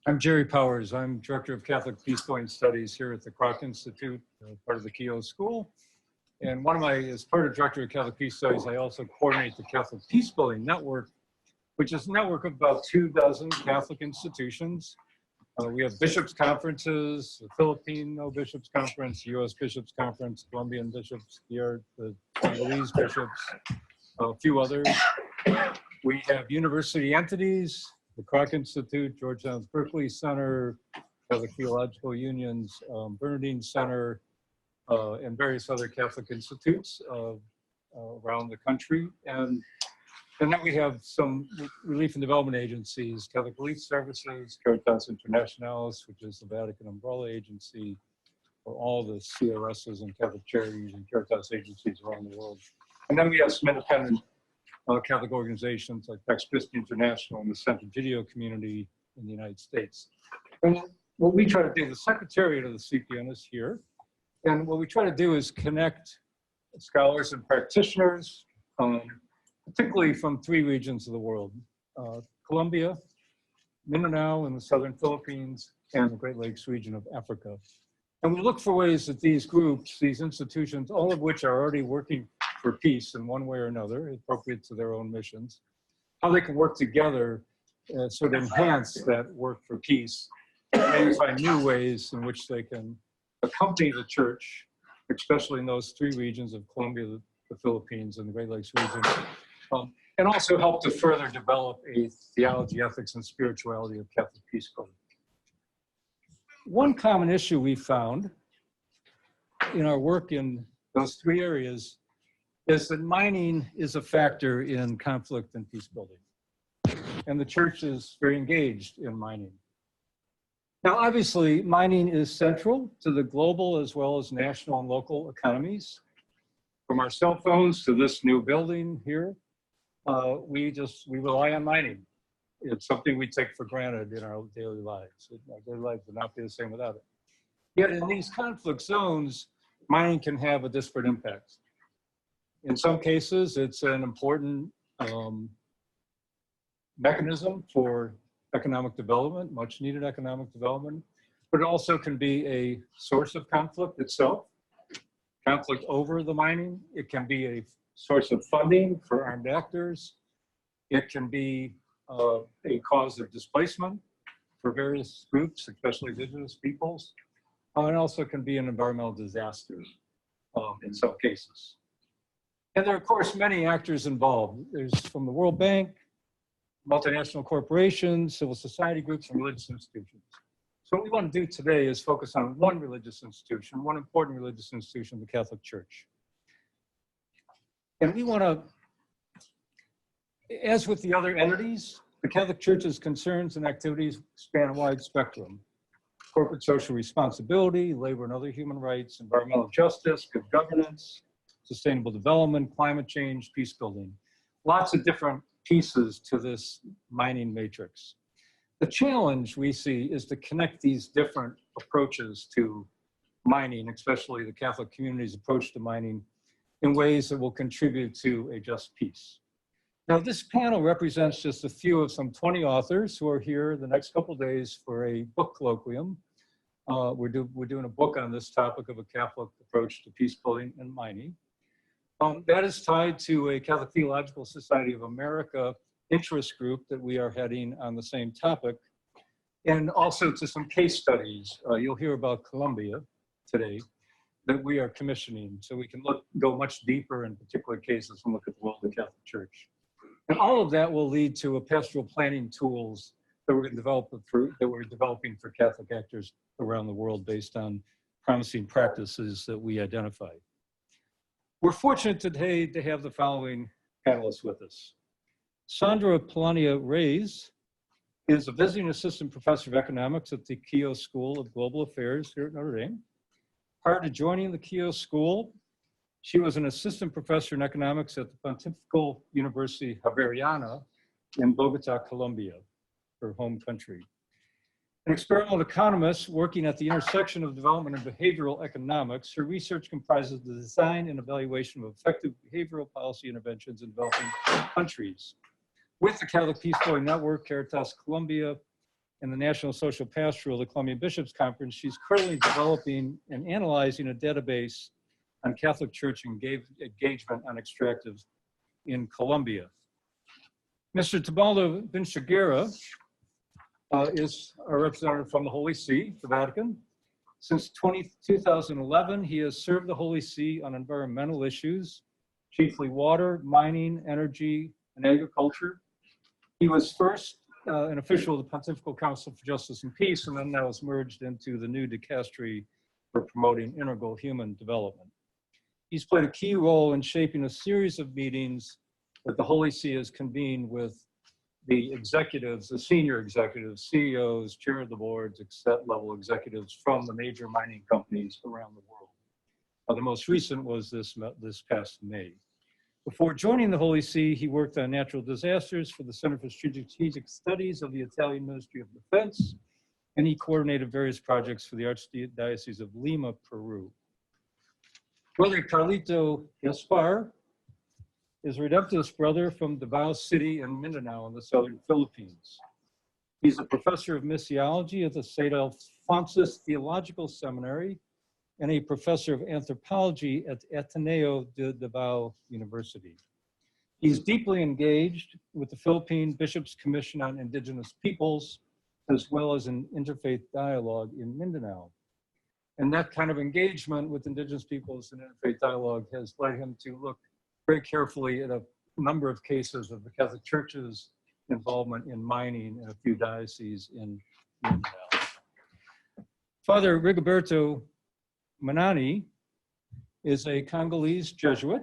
I'm Jerry Powers. I'm Director of Catholic Peacebuilding Studies here at the Kroc Institute, part of the Keough School. And as part of Director of Catholic Peace Studies, I also coordinate the Catholic Peacebuilding Network, which is a network of about 24 Catholic institutions. We have bishops' conferences, the Filipino Bishops' Conference, U.S. Bishops' Conference, Colombian bishops, the Congolese bishops, a few others. We have university entities, the Kroc Institute, Georgetown's Berkeley Center, Catholic Theological Union's Bernardine Center, and various other Catholic institutes around the country. And then we have some relief and development agencies, Catholic Relief Services, Caritas Internationalis, which is the Vatican umbrella agency for all the CRSs and Catholic charities and Caritas agencies around the world. And then we have some independent Catholic organizations like Pax Christi International and the Center Gidio community in the United States. And what we try to do, the Secretariat of the CPN is here. And what we try to do is connect scholars and practitioners, particularly from 3 regions of the world, Colombia, Mindanao in the southern Philippines, and the Great Lakes region of Africa. And we look for ways that these groups, these institutions, all of which are already working for peace in one way or another, appropriate to their own missions, how they can work together sort of enhance that work for peace, and find new ways in which they can accompany the church, especially in those 3 regions of Colombia, the Philippines, and the Great Lakes region, and also help to further develop a theology, ethics, and spirituality of Catholic peacebuilding. One common issue we found in our work in those 3 areas is that mining is a factor in conflict and peacebuilding. And the church is very engaged in mining. Now, obviously, mining is central to the global as well as national and local economies. From our cell phones to this new building here, we rely on mining. It's something we take for granted in our daily lives. Our daily lives would not be the same without it. Yet in these conflict zones, mining can have a disparate impact. In some cases, it's an important mechanism for economic development, much needed economic development, but it also can be a source of conflict itself, conflict over the mining. It can be a source of funding for armed actors. It can be a cause of displacement for various groups, especially indigenous peoples. And also can be an environmental disaster in some cases. And there are, of course, many actors involved. There's from the World Bank, multinational corporations, civil society groups, and religious institutions. So what we want to do today is focus on one religious institution, one important religious institution, the Catholic Church. And we want to, as with the other entities, the Catholic Church's concerns and activities span a wide spectrum. Corporate social responsibility, labor and other human rights, environmental justice, good governance, sustainable development, climate change, peace building. Lots of different pieces to this mining matrix. The challenge we see is to connect these different approaches to mining, especially the Catholic community's approach to mining, in ways that will contribute to a just peace. Now, this panel represents just a few of some 20 authors who are here the next couple of days for a book colloquium. We're doing a book on this topic of a Catholic approach to peace building and mining. That is tied to a Catholic Theological Society of America interest group that we are heading on the same topic, and also to some case studies. You'll hear about Colombia today that we are commissioning, so we can go much deeper in particular cases and look at the role of the Catholic Church. And all of that will lead to a pastoral planning tools that we're developing for Catholic actors around the world based on promising practices that we identified. We're fortunate today to have the following panelists with us. Sandra Polania Reyes is a visiting assistant professor of economics at the Keough School of Global Affairs here at Notre Dame. Prior to joining the Keough School, she was an assistant professor in economics at the Pontifical University Javeriana in Bogota, Colombia, her home country. An experimental economist working at the intersection of development and behavioral economics, her research comprises the design and evaluation of effective behavioral policy interventions in developing countries. With the Catholic Peacebuilding Network, Caritas Colombia, and the National Social Pastoral of the Columbia Bishops Conference. She's currently developing and analyzing a database on Catholic Church engagement on extractives in Colombia. Mr. Teabolo Begera is our representative from the Holy See, the Vatican. Since 2011, he has served the Holy See on environmental issues, chiefly water, mining, energy, and agriculture. He was first an official of the Pontifical Council for Justice and Peace, and then that was merged into the new dicastery for promoting integral human development. He's played a key role in shaping a series of meetings that the Holy See has convened with the executives, the senior executives, CEOs, chair of the boards, level executives from the major mining companies around the world. The most recent was this past May. Before joining the Holy See, he worked on natural disasters for the Center for Strategic Studies of the Italian Ministry of Defense, and he coordinated various projects for the Archdiocese of Lima, Peru. Brother Carlito Abad is a Redemptorist brother from Davao City in Mindanao in the southern Philippines. He's a professor of missiology at the St. Alphonsus Theological Seminary and a professor of anthropology at Ateneo de Davao University. He's deeply engaged with the Philippine Bishops' Commission on Indigenous Peoples, as well as an interfaith dialogue in Mindanao. And that kind of engagement with Indigenous peoples and interfaith dialogue has led him to look very carefully at a number of cases of the Catholic Church's involvement in mining in a few dioceses in Mindanao. Father Rigoberto Manani is a Congolese Jesuit.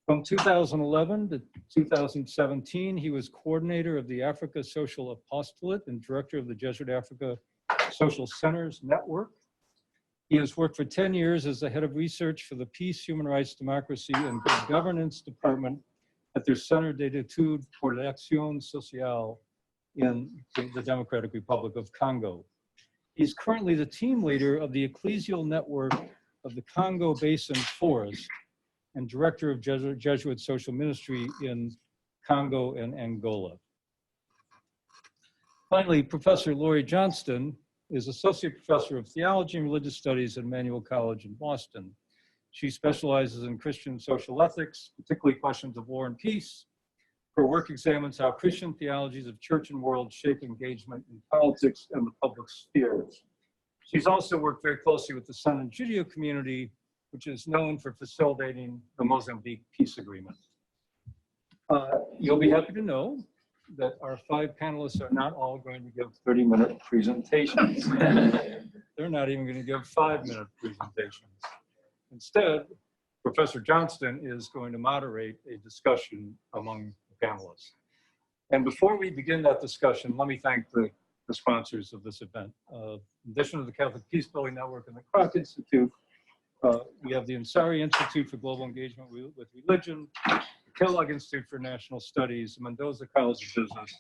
From 2011 to 2017, he was coordinator of the Africa Social Apostolate and director of the Jesuit Africa Social Centers Network. He has worked for 10 years as the head of research for the Peace, Human Rights, Democracy, and Good Governance Department at their Centre d'études pour l'action sociale in the Democratic Republic of Congo. He's currently the team leader of the ecclesial network of the Congo Basin Forest and director of Jesuit social ministry in Congo and Angola. Finally, Professor Laurie Johnston is Associate Professor of Theology and Religious Studies at Emmanuel College in Boston. She specializes in Christian social ethics, particularly questions of war and peace. Her work examines how Christian theologies of church and world shape engagement in politics and the public spheres. She's also worked very closely with the Sun and Judeo community, which is known for facilitating the Mozambique peace agreement. You'll be happy to know that our 5 panelists are not all going to give 30-minute presentations. They're not even going to give 5-minute presentations. Instead, Professor Johnston is going to moderate a discussion among the panelists. And before we begin that discussion, let me thank the sponsors of this event. In addition to the Catholic Peacebuilding Network and the Kroc Institute, we have the Ansari Institute for Global Engagement with Religion, the Kellogg Institute for National Studies, the Mendoza College of Business,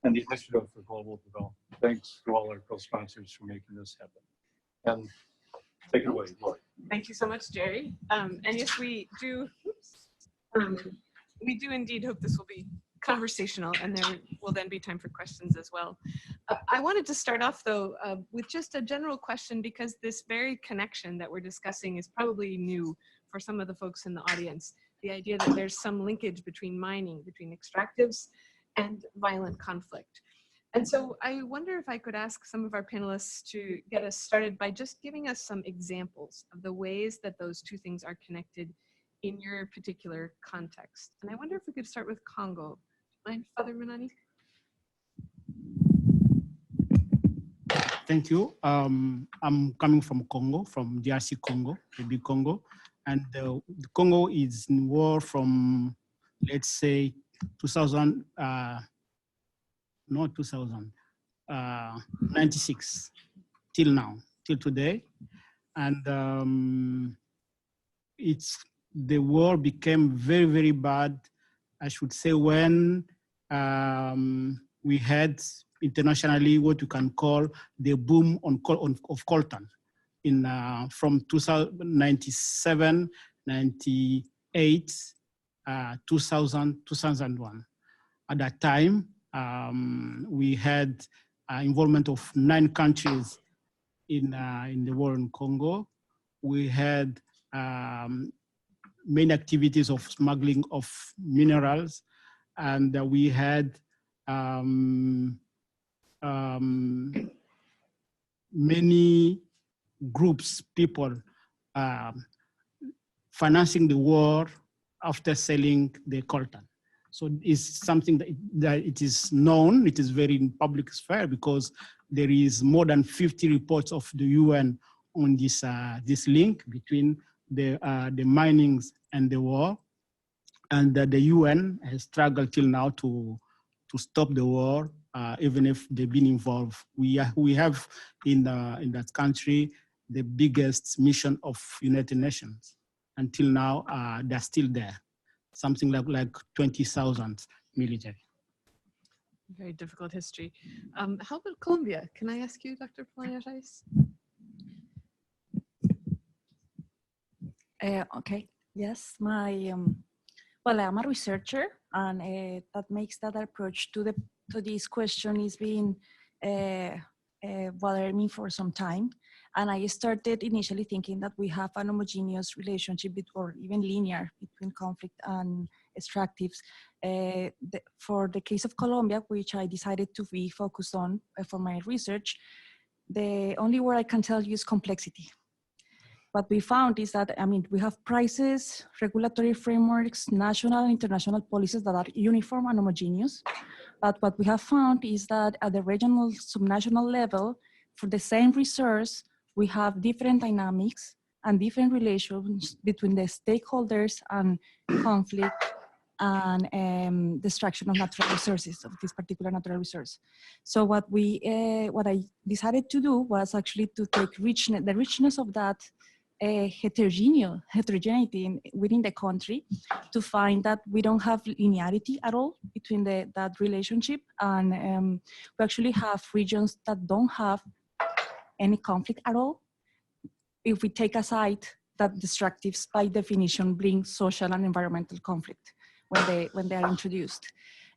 and the Initiative for Global Development. Thanks to all our co-sponsors for making this happen. And take it away, Laurie. Thank you so much, Jerry. And yes, we do indeed hope this will be conversational, and there will then be time for questions as well. I wanted to start off, though, with just a general question, because this very connection that we're discussing is probably new for some of the folks in the audience. The idea that there's some linkage between mining, between extractives, and violent conflict. And so I wonder if I could ask some of our panelists to get us started by just giving us some examples of the ways that those two things are connected in your particular context. And I wonder if we could start with Congo. Mind, Father Manani? Thank you. I'm coming from Congo, from DRC Congo, the big Congo. And the Congo is in war from, let's say, 96 till now, till today. And the war became very, very bad, I should say, when we had internationally what you can call the boom of coltan from 1997, 98, 2000, 2001. At that time, we had involvement of 9 countries in the war in Congo. We had many activities of smuggling of minerals, and we had many groups, people financing the war after selling the coltan. So it's something that it is known, it is very in public sphere, because there is more than 50 reports of the UN on this, this link between the minings and the war. And the UN has struggled till now to stop the war, even if they've been involved. We have in that country the biggest mission of United Nations. Until now, they're still there. Something like 20,000 military. Very difficult history. How about Colombia? Can I ask you, Dr. Panelists? Okay, yes, well, I'm a researcher, and that makes that approach to this question is being bothering me for some time. And I started initially thinking that we have an homogeneous relationship or even linear between conflict and extractives. For the case of Colombia, which I decided to be focused on for my research, the only word I can tell you is complexity. What we found is that, I mean, we have prices, regulatory frameworks, national and international policies that are uniform and homogeneous. But what we have found is that at the regional, subnational level, for the same resource, we have different dynamics and different relations between the stakeholders and conflict and destruction of natural resources, of this particular natural resource. So what I decided to do was actually to take the richness of that heterogeneity within the country to find that we don't have linearity at all between that relationship. And we actually have regions that don't have any conflict at all, if we take aside that destructives by definition bring social and environmental conflict when they are introduced.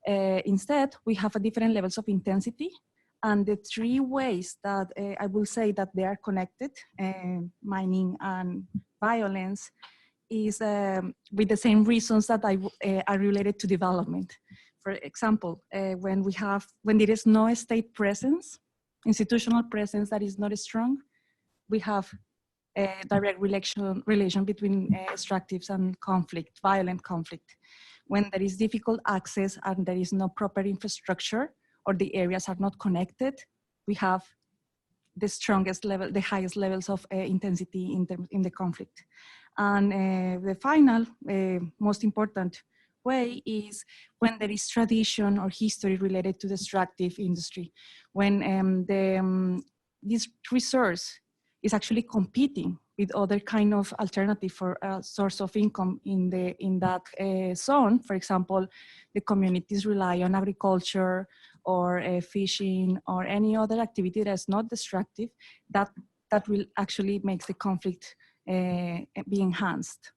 Instead, we have a different levels of intensity, and the 3 ways that I will say that they are connected, mining and violence, is with the same reasons that are related to development. For example, when there is no state presence, institutional presence that is not strong, we have a direct relation between extractives and conflict, violent conflict. When there is difficult access and there is no proper infrastructure, or the areas are not connected, we have the strongest level, the highest levels of intensity in the conflict. And the final, most important way is when there is tradition or history related to the extractive industry. When this resource is actually competing with other kind of alternative for a source of income in that zone. For example, the communities rely on agriculture or fishing or any other activity that's not destructive, that will actually make the conflict be enhanced.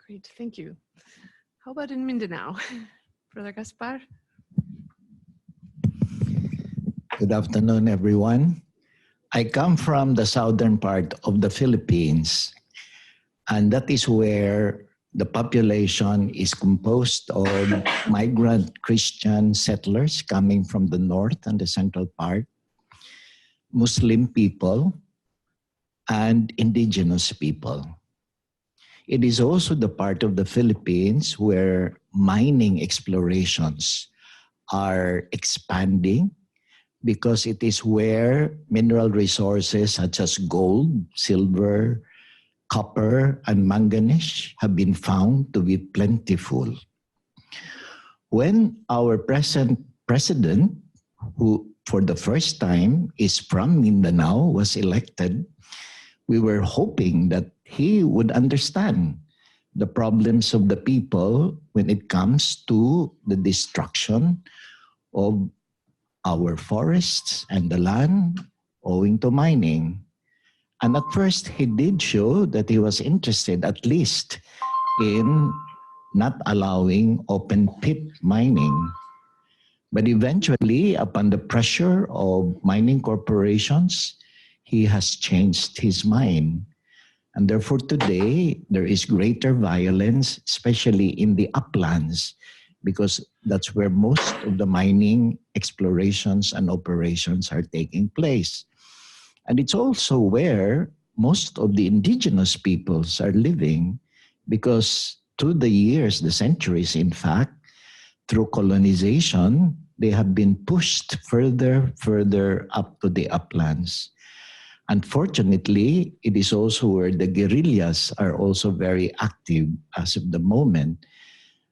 Great, thank you. How about in Mindanao? Brother Gaspar? Good afternoon, everyone. I come from the southern part of the Philippines, and that is where the population is composed of migrant Christian settlers coming from the north and the central part, Muslim people, and indigenous people. It is also the part of the Philippines where mining explorations are expanding, because it is where mineral resources such as gold, silver, copper, and manganese have been found to be plentiful. When our present president, who for the first time is from Mindanao, was elected, we were hoping that he would understand the problems of the people when it comes to the destruction of our forests and the land owing to mining. And at first, he did show that he was interested, at least, in not allowing open pit mining. But eventually, upon the pressure of mining corporations, he has changed his mind. And therefore today, there is greater violence, especially in the uplands, because that's where most of the mining explorations and operations are taking place. And it's also where most of the indigenous peoples are living, because through the years, the centuries, in fact, through colonization, they have been pushed further up to the uplands. Unfortunately, it is also where the guerrillas are also very active as of the moment.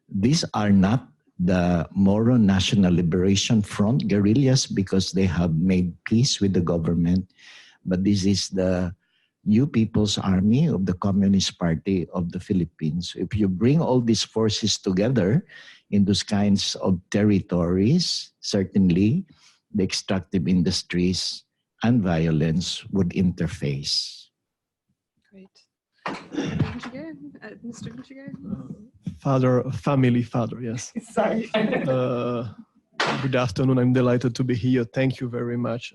These are not the Moro National Liberation Front guerrillas because they have made peace with the government, but this is the New People's Army of the Communist Party of the Philippines. If you bring all these forces together in those kinds of territories, certainly the extractive industries and violence would interface. Great. Begera, Mr. Begera? Family father, yes. Sorry. Good afternoon, I'm delighted to be here. Thank you very much,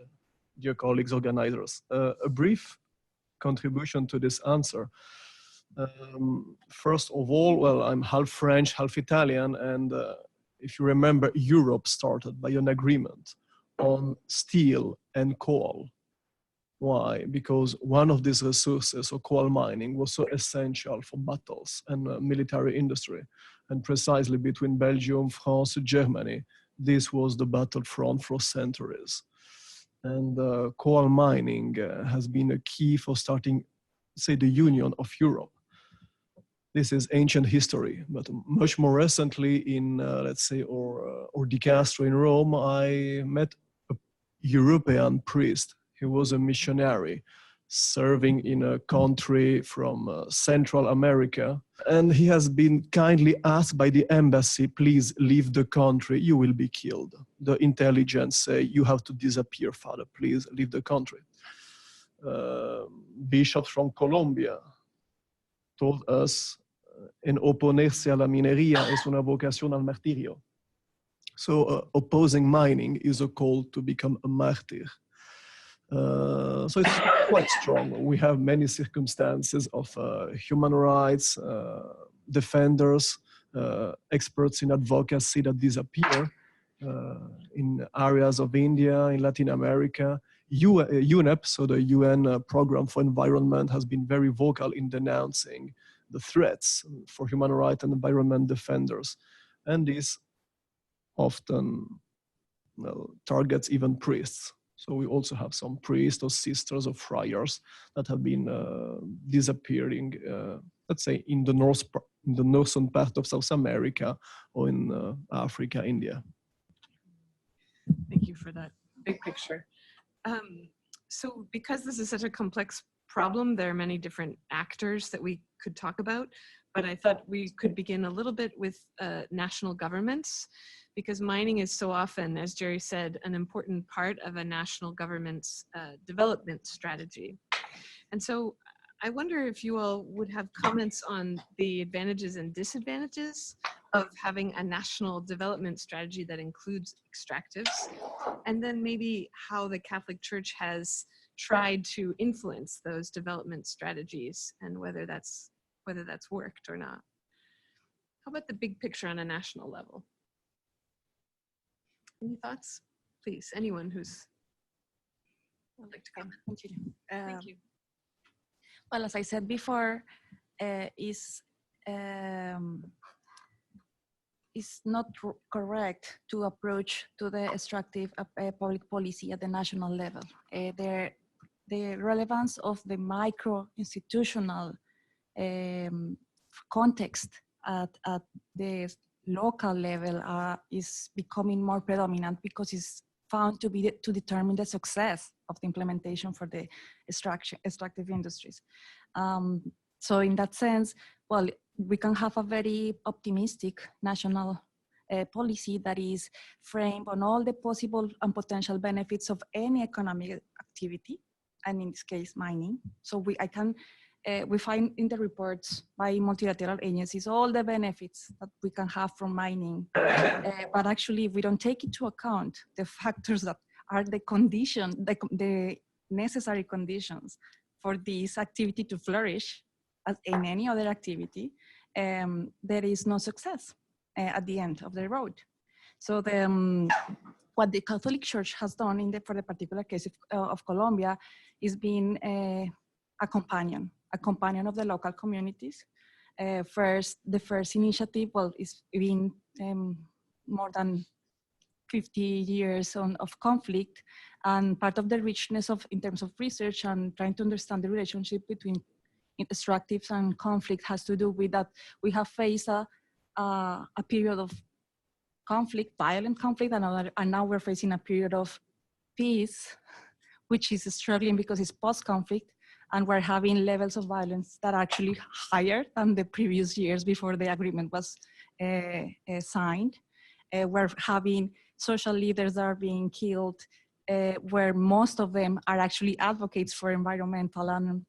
dear colleagues, organizers. A brief contribution to this answer. First of all, well, I'm half French, half Italian, and if you remember, Europe started by an agreement on steel and coal. Why? Because one of these resources, or coal mining, was so essential for battles and military industry. And precisely between Belgium, France, Germany, this was the battlefront for centuries. And coal mining has been a key for starting, say, the Union of Europe. This is ancient history, but much more recently in, let's say, or Di Castro in Rome, I met a European priest. He was a missionary serving in a country from Central America. And he has been kindly asked by the embassy, please leave the country, you will be killed. The intelligence say, you have to disappear, father, please leave the country. Bishops from Colombia told us, en oponerse a la minería es una vocación al martirio. So opposing mining is a call to become a martyr. So it's quite strong. We have many circumstances of human rights, defenders, experts in advocacy that disappear in areas of India, in Latin America. UNEP, so the UN Program for Environment, has been very vocal in denouncing the threats for human rights and environment defenders. And this often targets even priests. So we also have some priests or sisters or friars that have been disappearing, let's say, in the northern part of South America or in Africa, India. Thank you for that big picture. So because this is such a complex problem, there are many different actors that we could talk about, but I thought we could begin a little bit with national governments, because mining is so often, as Jerry said, an important part of a national government's development strategy. And so I wonder if you all would have comments on the advantages and disadvantages of having a national development strategy that includes extractives, and then maybe how the Catholic Church has tried to influence those development strategies and whether that's worked or not. How about the big picture on a national level? Any thoughts? Please, anyone who's would like to comment. Thank you. Well, as I said before, it's not correct to approach to the extractive public policy at the national level. The relevance of the micro-institutional context at the local level is becoming more predominant because it's found to be to determine the success of the implementation for the extractive industries. So in that sense, well, we can have a very optimistic national policy that is framed on all the possible and potential benefits of any economic activity, and in this case, mining. So I can we find in the reports by multilateral agencies all the benefits that we can have from mining. But actually, if we don't take into account the factors that are the condition, the necessary conditions for this activity to flourish, as in any other activity, there is no success at the end of the road. So what the Catholic Church has done for the particular case of Colombia is being a companion of the local communities. The first initiative, well, it's been more than 50 years of conflict, and part of the richness in terms of research and trying to understand the relationship between extractives and conflict has to do with that we have faced a period of conflict, violent conflict, and now we're facing a period of peace, which is struggling because it's post-conflict, and we're having levels of violence that are actually higher than the previous years before the agreement was signed. We're having social leaders that are being killed, where most of them are actually advocates for environmental and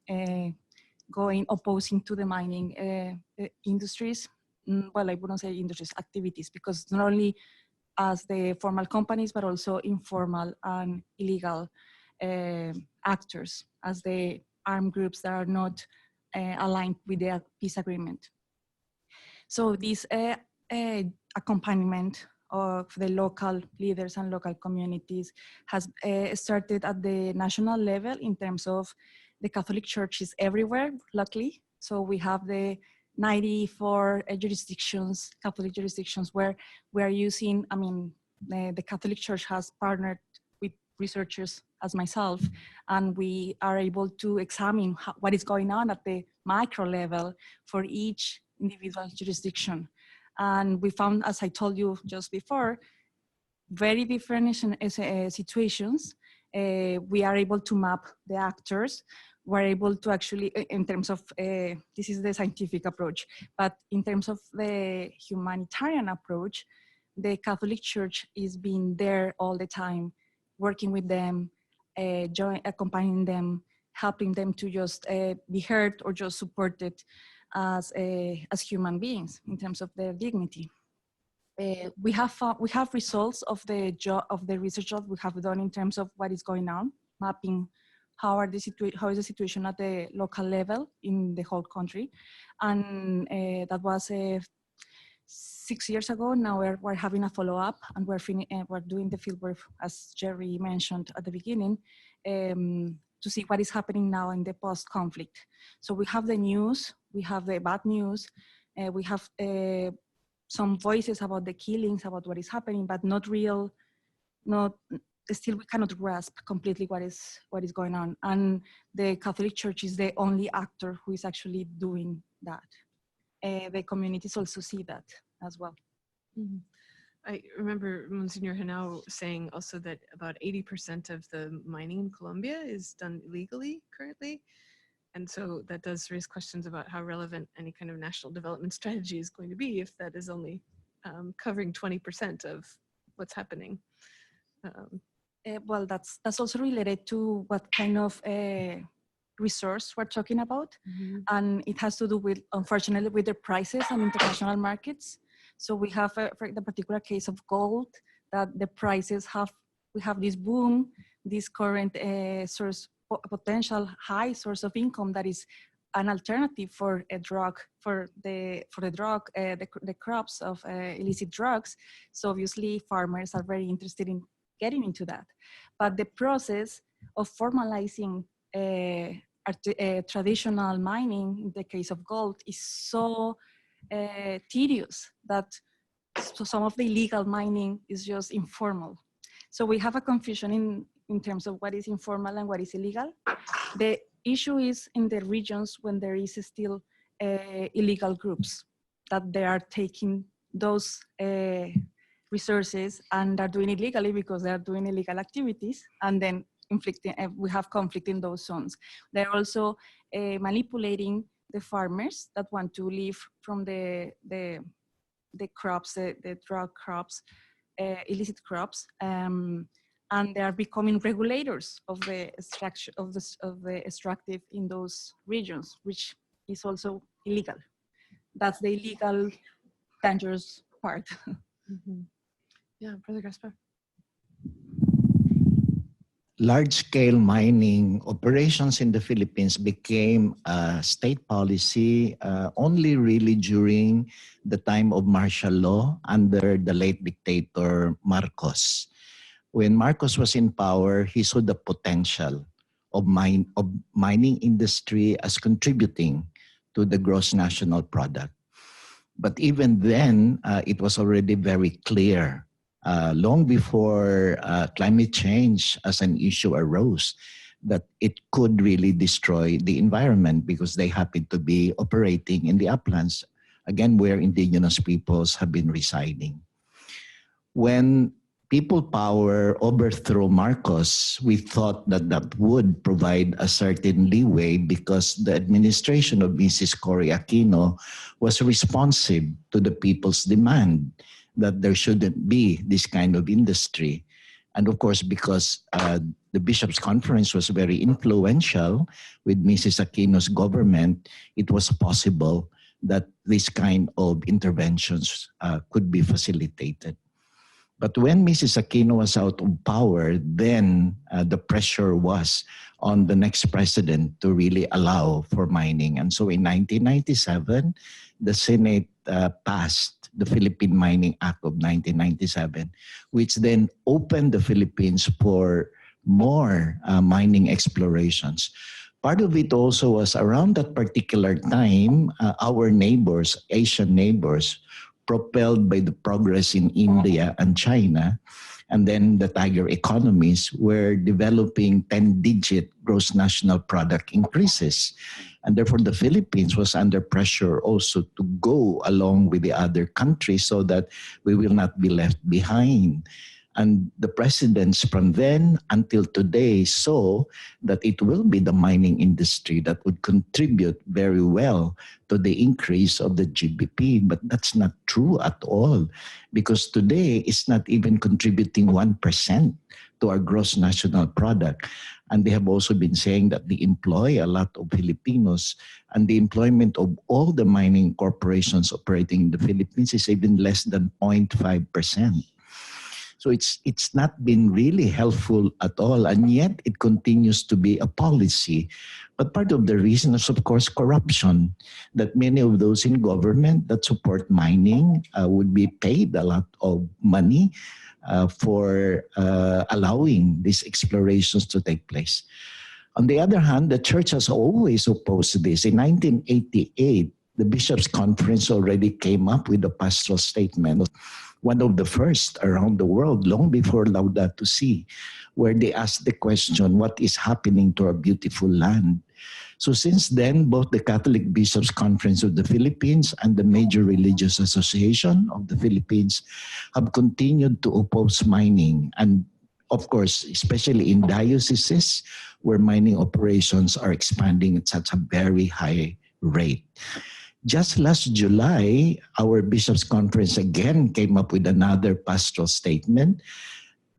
opposing to the mining industries. Well, I wouldn't say industries, activities, because not only as the formal companies, but also informal and illegal actors, as the armed groups that are not aligned with the peace agreement. So this accompaniment of the local leaders and local communities has started at the national level in terms of the Catholic Church is everywhere, luckily. So we have the 94 jurisdictions, Catholic jurisdictions, where we are using, the Catholic Church has partnered with researchers as myself, and we are able to examine what is going on at the micro level for each individual jurisdiction. And we found, as I told you just before, very different situations. We are able to map the actors. We're able to actually, in terms of, this is the scientific approach, but in terms of the humanitarian approach, the Catholic Church is being there all the time, working with them, accompanying them, helping them to just be heard or just supported as human beings in terms of their dignity. We have results of the research that we have done in terms of what is going on, mapping how is the situation at the local level in the whole country, and that was 6 years ago. Now we're having a follow-up, and we're doing the fieldwork, as Jerry mentioned at the beginning, to see what is happening now in the post-conflict. So we have the news, we have the bad news, we have some voices about the killings, about what is happening, but still we cannot grasp completely what is going on. And the Catholic Church is the only actor who is actually doing that. The communities also see that as well. Mm-hmm. I remember Monsignor Henao saying also that about 80% of the mining in Colombia is done illegally currently. And so that does raise questions about how relevant any kind of national development strategy is going to be if that is only covering 20% of what's happening. Well, that's also related to what kind of resource we're talking about. Mm-hmm. And it has to do with, unfortunately, with the prices on international markets. So we have, for the particular case of gold, that the prices we have this boom, this current potential high source of income that is an alternative for a drug, for the crops of illicit drugs. So obviously farmers are very interested in getting into that. But the process of formalizing traditional mining, in the case of gold, is so tedious that some of the illegal mining is just informal. So we have a confusion in terms of what is informal and what is illegal. The issue is in the regions when there is still illegal groups that they are taking those resources and are doing it illegally because they are doing illegal activities, and then we have conflict in those zones. They're also manipulating the farmers that want to live from the crops, the drug crops, illicit crops, and and they are becoming regulators of the extraction of the extractive in those regions, which is also illegal. That's the illegal, dangerous part. Yeah, Brother Gaspar. Large-scale mining operations in the Philippines became a state policy only really during the time of martial law under the late dictator Marcos. When Marcos was in power, he saw the potential of mining industry as contributing to the gross national product. But even then, it was already very clear long before climate change as an issue arose, that it could really destroy the environment because they happen to be operating in the uplands, again, where indigenous peoples have been residing. When people power overthrew Marcos, we thought that that would provide a certain leeway because the administration of Mrs. Cory Aquino was responsive to the people's demand that there shouldn't be this kind of industry. And of course, because the Bishops' Conference was very influential with Mrs. Aquino's government, it was possible that this kind of interventions could be facilitated. But when Mrs. Aquino was out of power, then the pressure was on the next president to really allow for mining. And so in 1997, the Senate passed the Philippine Mining Act of 1997, which then opened the Philippines for more mining explorations. Part of it also was around that particular time, our neighbors, Asian neighbors, propelled by the progress in India and China, and then the tiger economies were developing 10-digit gross national product increases. And therefore, the Philippines was under pressure also to go along with the other countries so that we will not be left behind. And the presidents from then until today saw that it will be the mining industry that would contribute very well to the increase of the GDP. But that's not true at all, because today it's not even contributing 1% to our gross national product. And they have also been saying that they employ a lot of Filipinos, and the employment of all the mining corporations operating in the Philippines is even less than 0.5%. So it's not been really helpful at all, and yet it continues to be a policy. But part of the reason is, of course, corruption, that many of those in government that support mining would be paid a lot of money for allowing these explorations to take place. On the other hand, the church has always opposed this. In 1988, the Bishops' Conference already came up with a pastoral statement, one of the first around the world, long before Laudato Si', where they asked the question, what is happening to our beautiful land? So since then, both the Catholic Bishops' Conference of the Philippines and the Major Religious Association of the Philippines have continued to oppose mining. And of course, especially in dioceses where mining operations are expanding at such a very high rate. Just last July, our Bishops' Conference again came up with another pastoral statement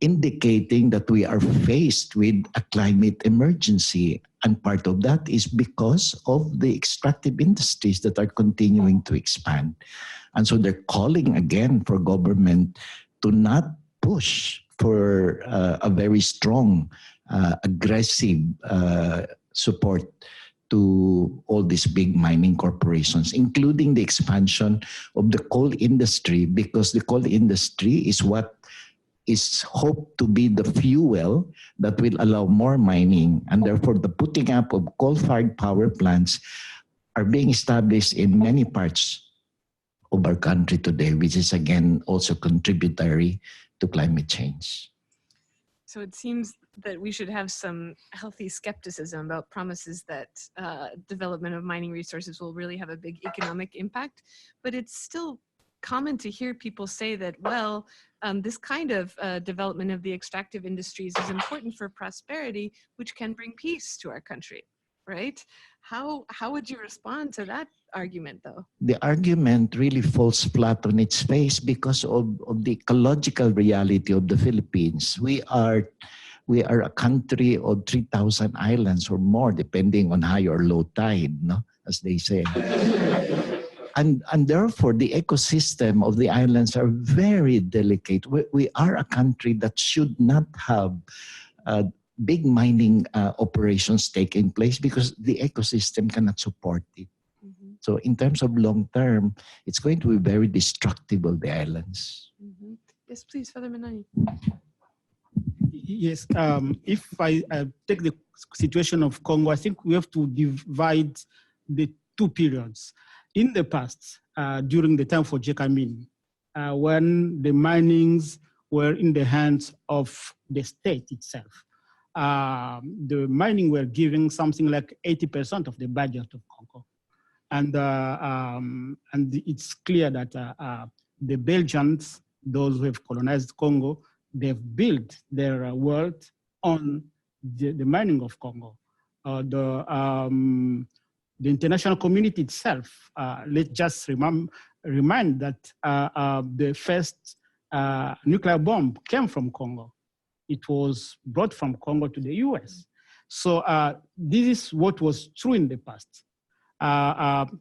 indicating that we are faced with a climate emergency. And part of that is because of the extractive industries that are continuing to expand. And so they're calling again for government to not push for a very strong, aggressive support to all these big mining corporations, including the expansion of the coal industry, because the coal industry is what is hoped to be the fuel that will allow more mining. And therefore, the putting up of coal-fired power plants are being established in many parts of our country today, which is again also contributory to climate change. So it seems that we should have some healthy skepticism about promises that development of mining resources will really have a big economic impact. But it's still common to hear people say that, well, this kind of development of the extractive industries is important for prosperity, which can bring peace to our country, right? How would you respond to that argument, though? The argument really falls flat on its face because of the ecological reality of the Philippines. We are a country of 3,000 islands or more, depending on high or low tide, no? As they say. And therefore, the ecosystem of the islands are very delicate. We are a country that should not have big mining operations taking place because the ecosystem cannot support it. Mm-hmm. So in terms of long term, it's going to be very destructive of the islands. Mm-hmm. Yes, please, Father Manani. Yes, if I take the situation of Congo, I think we have to divide the two periods. In the past, during the time for Jekamin, when the minings were in the hands of the state itself, the mining were giving something like 80% of the budget of Congo. And it's clear that the Belgians, those who have colonized Congo, they've built their world on the mining of Congo. The international community itself, let's just remind that the first nuclear bomb came from Congo. It was brought from Congo to the US. So this is what was true in the past.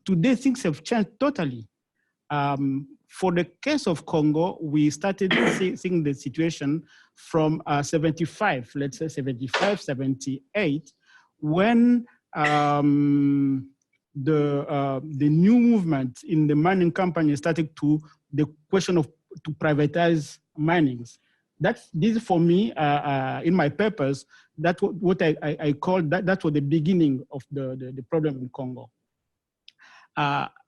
Today, things have changed totally. For the case of Congo, we started seeing the situation from 75, let's say 75, 78, when the new movement in the mining company started to the question of to privatize minings. This for me, in my papers, that's what I call that was the beginning of the problem in Congo.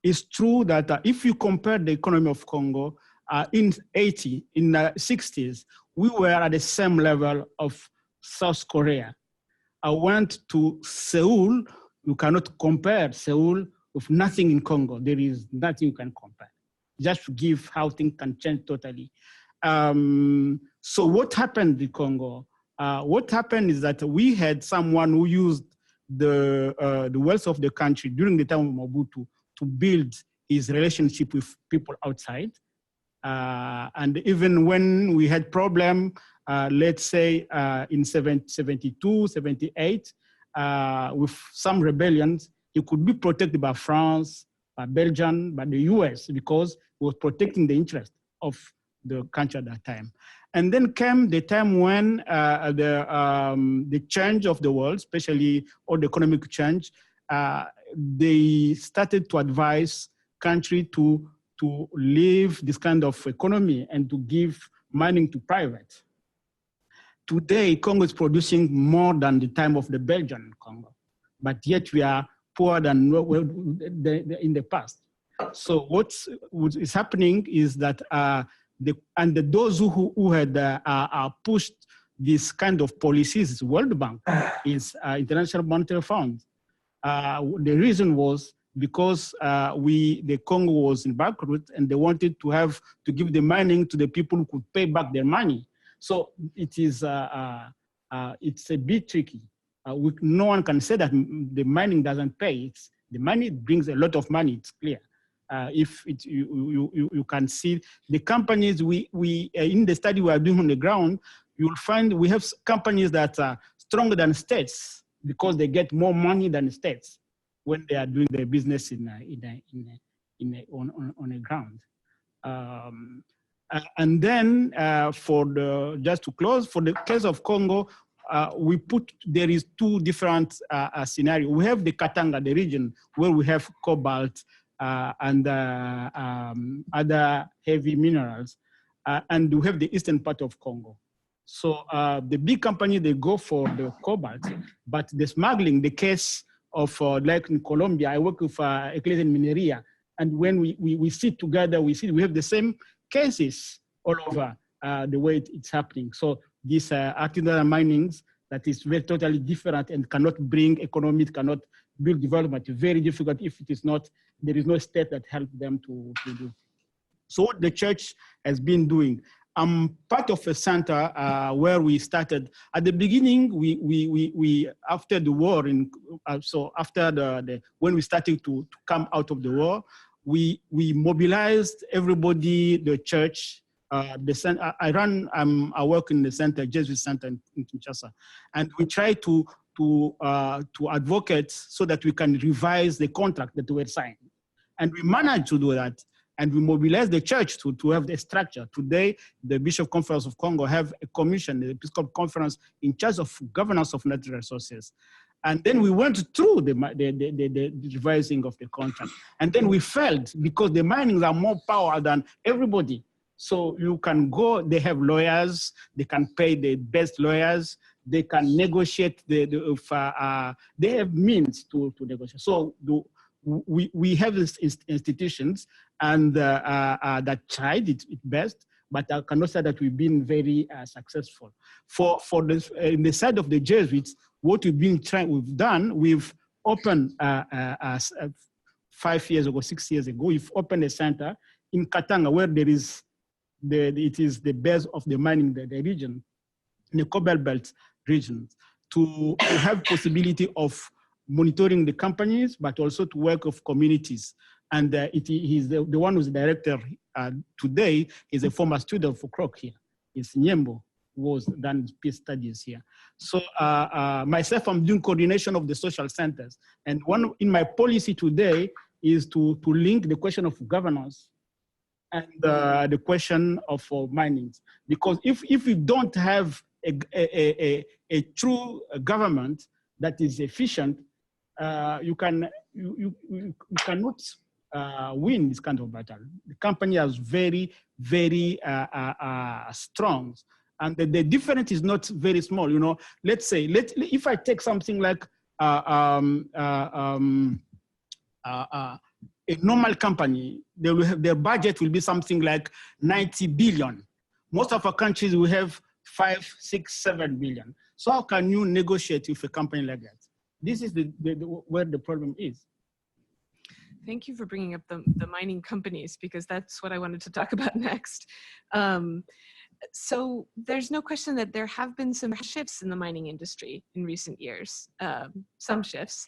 It's true that if you compare the economy of Congo in the 60s, we were at the same level of South Korea. I went to Seoul. You cannot compare Seoul with nothing in Congo. There is nothing you can compare. Just to give how things can change totally. So what happened in Congo? What happened is that we had someone who used the wealth of the country during the time of Mobutu to build his relationship with people outside. And even when we had problem, let's say in 72, 78, with some rebellions, he could be protected by France, by Belgium, by the US, because he was protecting the interest of the country at that time. And then came the time when the change of the world, especially all the economic change, they started to advise country to leave this kind of economy and to give mining to private. Today, Congo is producing more than the time of the Belgian Congo, but yet we are poorer than in the past. So what is happening is that those who had pushed this kind of policies, World Bank, is International Monetary Fund. The reason was because the Congo was in bankrupt and they wanted to give the mining to the people who could pay back their money. So it's a bit tricky. No one can say that the mining doesn't pay. The money brings a lot of money. It's clear. You can see the companies we in the study we are doing on the ground, you'll find we have companies that are stronger than states because they get more money than states when they are doing their business on the ground. And then just to close, for the case of Congo, there is two different scenarios. We have the Katanga, the region where we have cobalt and other heavy minerals, and we have the eastern part of Congo. So the big company, they go for the cobalt, but the smuggling, the case of like in Colombia, I work with Ecology and Mineria, and when we sit together, we have the same cases all over the way it's happening. So these artisanal minings that is very totally different and cannot bring economy, cannot build development. It's very difficult if it is not, there is no state that helps them to do. So what the church has been doing, I'm part of a center where we started at the beginning. We after the war, so after when we started to come out of the war, we mobilized everybody, the church. The center, I work in the center, Jesuit Center in Kinshasa, and we try to advocate so that we can revise the contract that we signed, and we managed to do that. And we mobilized the church to have the structure. Today, the Bishop Conference of Congo have a commission, the Episcopal Conference, in charge of governance of natural resources. And then we went through the revising of the contract. And then we failed because the minings are more power than everybody. So you can go, they have lawyers, they can pay the best lawyers, they can negotiate, they have means to negotiate. So we have these institutions and that tried it best, but I cannot say that we've been very successful. For this, in the side of the Jesuits, what we've done, we've opened 5 years ago, 6 years ago, we've opened a center in Katanga where there is it is the base of the mining, the region, in the Cobalt Belt region, to have possibility of monitoring the companies, but also to work with communities. And he's the one who's the director today is a former student for Kroc here. It's Nyembo, who was done peace studies here. So myself, I'm doing coordination of the social centers. And one in my policy today is to link the question of governance and the question of mining. Because if we don't have a true government that is efficient, you cannot win this kind of battle. The company is very, very strong. And the difference is not very small. You know, let's say, if I take something like a normal company, they will have, their budget will be something like 90 billion. Most of our countries will have 5, 6, 7 billion. So how can you negotiate with a company like that? This is where the problem is. Thank you for bringing up the mining companies, because that's what I wanted to talk about next. So there's no question that there have been some shifts in the mining industry in recent years, some shifts.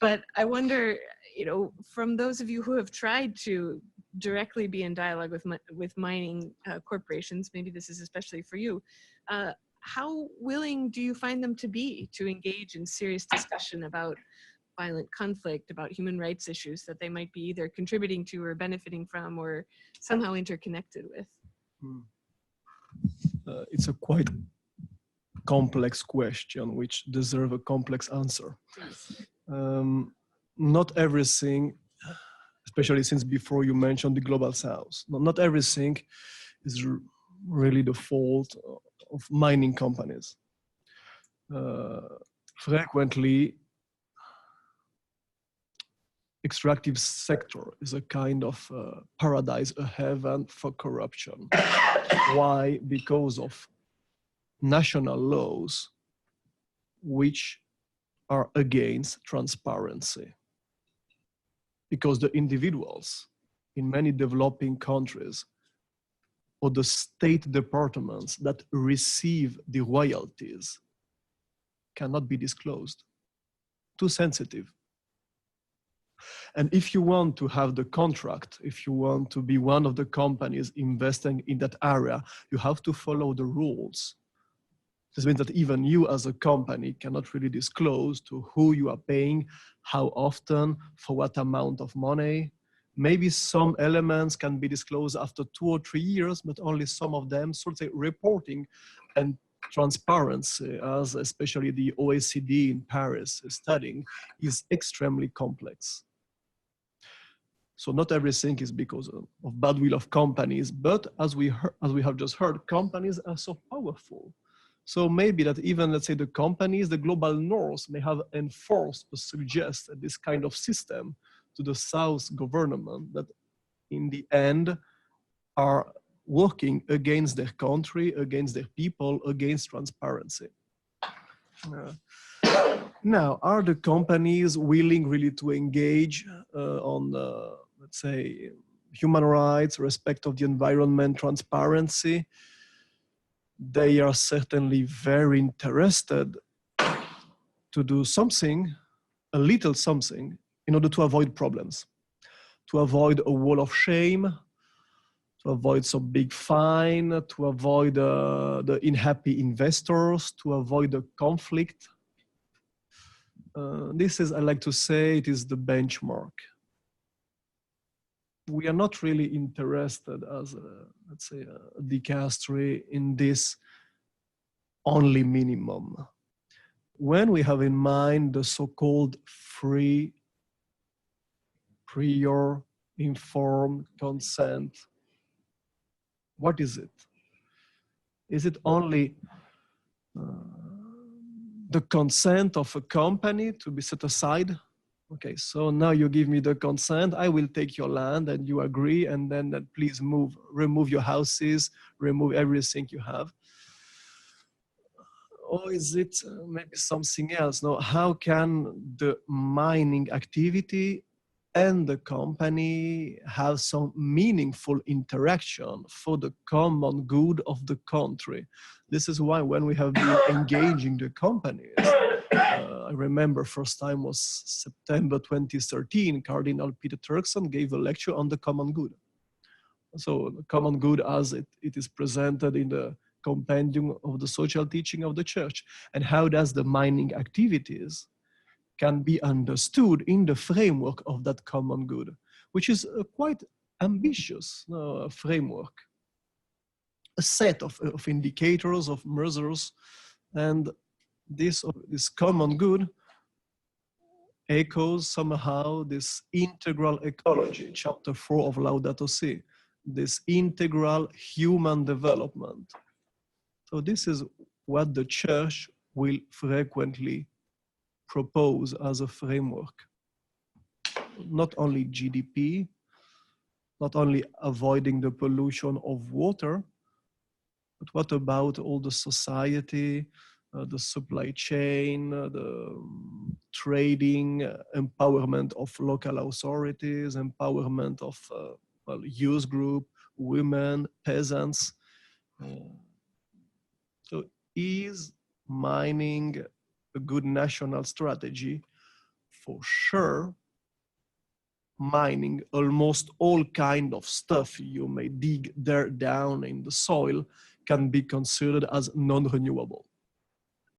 But I wonder, you know, from those of you who have tried to directly be in dialogue with mining corporations, maybe this is especially for you, how willing do you find them to be to engage in serious discussion about violent conflict, about human rights issues that they might be either contributing to or benefiting from or somehow interconnected with? It's a quite complex question which deserves a complex answer. Not everything, especially since before you mentioned the Global South, not everything is really the fault of mining companies. Frequently, extractive sector is a kind of paradise, a heaven for corruption. Why? Because of national laws which are against transparency. Because the individuals in many developing countries or the state departments that receive the royalties cannot be disclosed. Too sensitive. And if you want to have the contract, if you want to be one of the companies investing in that area, you have to follow the rules. This means that even you as a company cannot really disclose to who you are paying, how often, for what amount of money. Maybe some elements can be disclosed after 2 or 3 years, but only some of them, sort of reporting and transparency, as especially the OECD in Paris is studying, is extremely complex. So not everything is because of bad will of companies, but as we have just heard, companies are so powerful. So maybe that even, let's say, the companies, the global north may have enforced or suggested this kind of system to the South government that in the end are working against their country, against their people, against transparency. Now, are the companies willing really to engage on, let's say, human rights, respect of the environment, transparency? they are certainly very interested to do something, a little something, in order to avoid problems, to avoid a wall of shame, to avoid some big fine, to avoid the unhappy investors, to avoid the conflict. This is, I like to say, it is the benchmark. We are not really interested as, let's say, a dicastery in this only minimum. When we have in mind the so-called free, prior, informed consent, what is it? Is it only the consent of a company to be set aside? Okay, so now you give me the consent, I will take your land and you agree, and then please remove your houses, remove everything you have. Or is it maybe something else? No, how can the mining activity and the company have some meaningful interaction for the common good of the country? This is why when we have been engaging the companies, I remember first time was September 2013, Cardinal Peter Turkson gave a lecture on the common good. So the common good as it is presented in the compendium of the social teaching of the church, and how does the mining activities can be understood in the framework of that common good, which is a quite ambitious framework, a set of indicators, of measures, and this common good echoes somehow this integral ecology, chapter 4 of Laudato Si, this integral human development. So this is what the church will frequently propose as a framework. Not only GDP, not only avoiding the pollution of water, but what about all the society, the supply chain, the trading, empowerment of local authorities, empowerment of youth group, women, peasants. So is mining a good national strategy? For sure, mining almost all kind of stuff you may dig there down in the soil can be considered as non-renewable.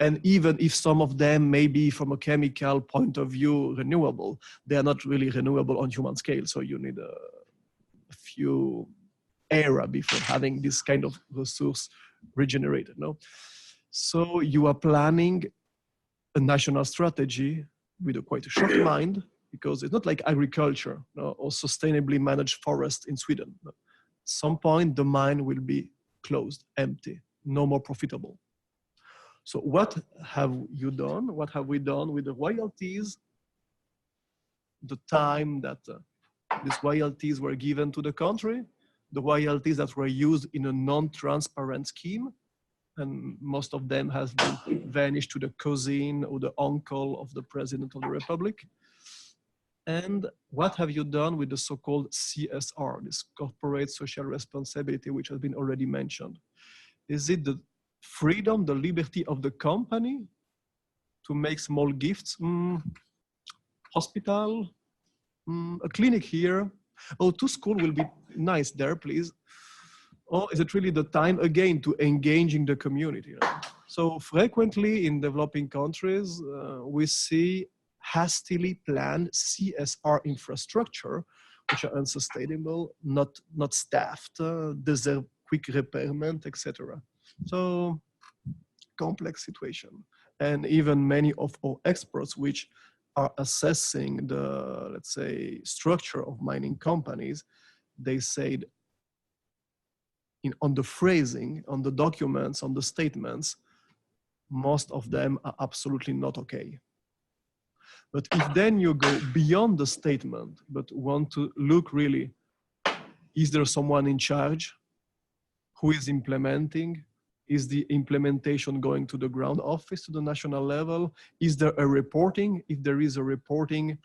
And even if some of them may be from a chemical point of view renewable, they are not really renewable on human scale. So you need a few era before having this kind of resource regenerated, no? So you are planning a national strategy with a quite a short mind, because it's not like agriculture, no, or sustainably managed forest in Sweden. No. At some point, the mine will be closed, empty, no more profitable. So what have you done? What have we done with the royalties? The time that these royalties were given to the country, the royalties that were used in a non-transparent scheme, and most of them have been vanished to the cousin or the uncle of the president of the republic. And what have you done with the so-called CSR, this corporate social responsibility, which has been already mentioned? Is it the freedom, the liberty of the company to make small gifts? Hospital, a clinic here. Oh, to school will be nice there, please. Or is it really the time again to engage in the community? So frequently in developing countries, we see hastily planned CSR infrastructure, which are unsustainable, not staffed, deserve quick repairment, etc. So complex situation. And even many of our experts, which are assessing the, let's say, structure of mining companies, they said on the phrasing, on the documents, on the statements, most of them are absolutely not okay. But if then you go beyond the statement, but want to look really, is there someone in charge? Who is implementing? Is the implementation going to the ground office, to the national level? Is there a reporting? If there is a reporting,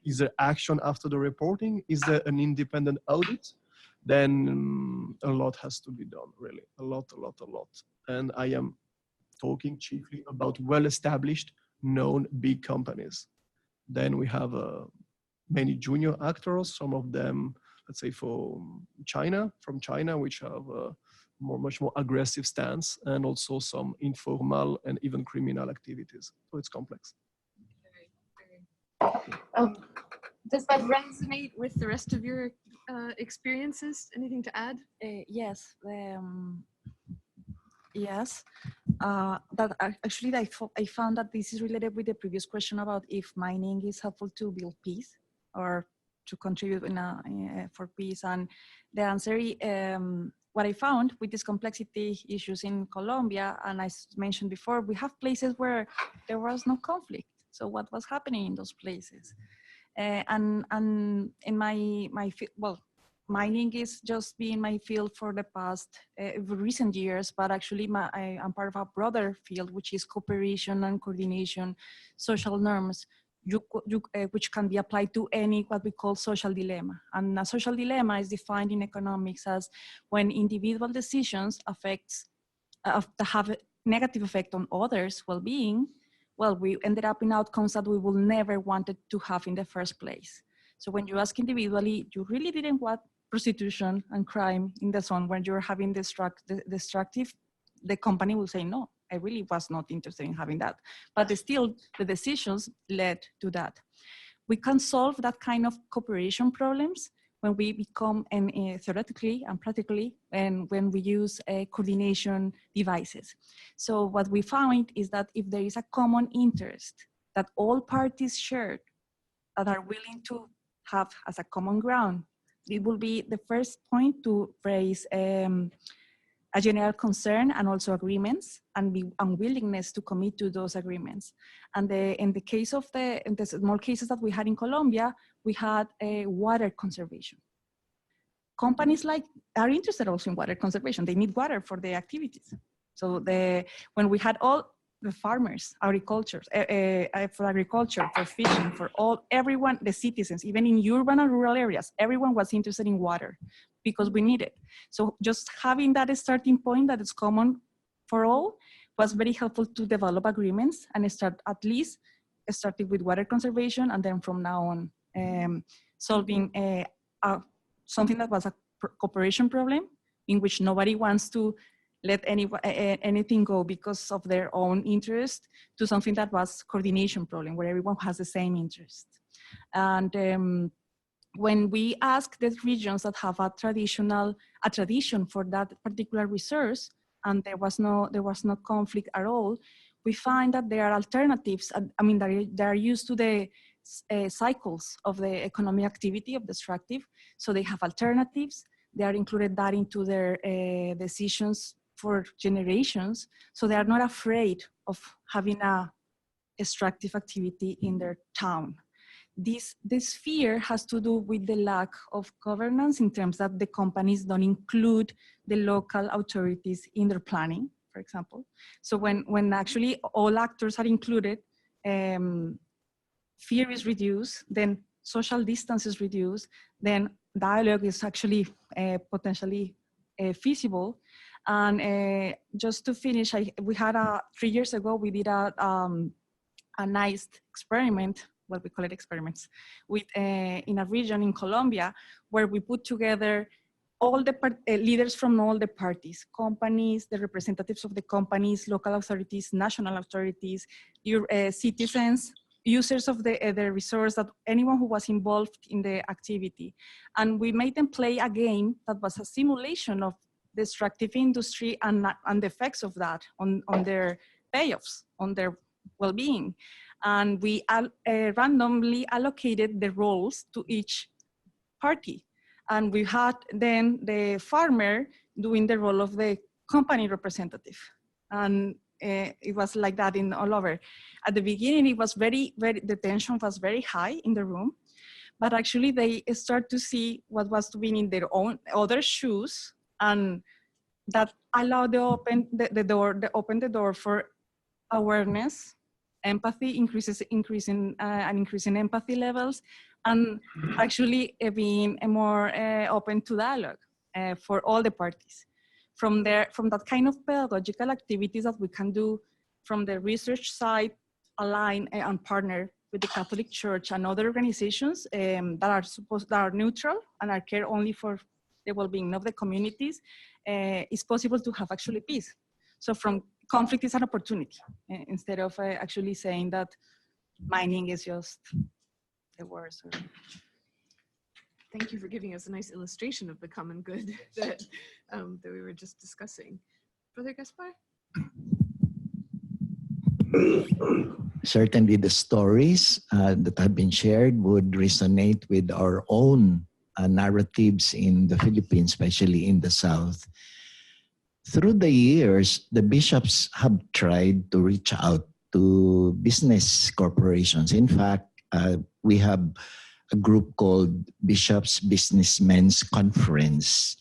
is there action after the reporting? Is there an independent audit? then a lot has to be done, really, a lot. And I am talking chiefly about well-established, known big companies. Then we have many junior actors, some of them, let's say from China, which have a much more aggressive stance, and also some informal and even criminal activities. So it's complex. Does that resonate with the rest of your experiences? Anything to add? Yes. Yes. Actually, I found that this is related with the previous question about if mining is helpful to build peace or to contribute for peace. And the answer, what I found with these complexity issues in Colombia, and I mentioned before, we have places where there was no conflict. So what was happening in those places? And in my well, mining is just been my field for the past recent years, but actually I'm part of a broader field, which is cooperation and coordination, social norms, which can be applied to any what we call social dilemma. And a social dilemma is defined in economics as when individual decisions have a negative effect on others' well-being. Well, we ended up in outcomes that we will never wanted to have in the first place. So when you ask individually, you really didn't want prostitution and crime in the zone when you're having destructive, the company will say, no, I really was not interested in having that. But still, the decisions led to that. We can solve that kind of cooperation problems when we become, theoretically and practically, and when we use coordination devices. So what we found is that if there is a common interest that all parties share, that are willing to have as a common ground, it will be the first point to raise a general concern and also agreements and be unwillingness to commit to those agreements. And in the case of in the small cases that we had in Colombia, we had water conservation. Companies are interested also in water conservation. They need water for their activities. So when we had all the farmers, agriculture, for fishing, everyone, the citizens, even in urban and rural areas, everyone was interested in water because we need it. So just having that starting point that is common for all was very helpful to develop agreements and starting with water conservation, and then from now on solving something that was a cooperation problem in which nobody wants to let anything go because of their own interest, to something that was coordination problem where everyone has the same interest. And when we ask the regions that have a tradition for that particular resource, and there was no conflict at all, we find that there are alternatives. I mean, they are used to the cycles of the economic activity of the extractive. So they have alternatives. They are included that into their decisions for generations. So they are not afraid of having a extractive activity in their town. This fear has to do with the lack of governance in terms that the companies don't include the local authorities in their planning, for example. So when actually all actors are included, fear is reduced, then social distance is reduced, then dialogue is actually potentially feasible. And just to finish, we had 3 years ago, we did a nice experiment, what we call it experiments, with in a region in Colombia, where we put together all the leaders from all the parties, companies, the representatives of the companies, local authorities, national authorities, citizens, users of the resource, that anyone who was involved in the activity. And we made them play a game that was a simulation of the extractive industry and the effects of that on their payoffs, on their well-being. And we randomly allocated the roles to each party. And we had then the farmer doing the role of the company representative. And it was like that all over. At the beginning, it was the tension was very high in the room, but actually they start to see what was doing in their own other shoes, and that allowed open the door for awareness, empathy, increasing empathy levels, and actually being more open to dialogue. for all the parties. From that kind of pedagogical activities that we can do from the research side, align and partner with the Catholic Church and other organizations that are neutral and are care only for the well-being of the communities, it's possible to have actually peace. So from conflict is an opportunity, instead of actually saying that mining is just the worst. Thank you for giving us a nice illustration of the common good that we were just discussing. Brother Gaspar? Certainly the stories that have been shared would resonate with our own narratives in the Philippines, especially in the South. Through the years, the bishops have tried to reach out to business corporations. In fact, we have a group called Bishops Businessmen's Conference,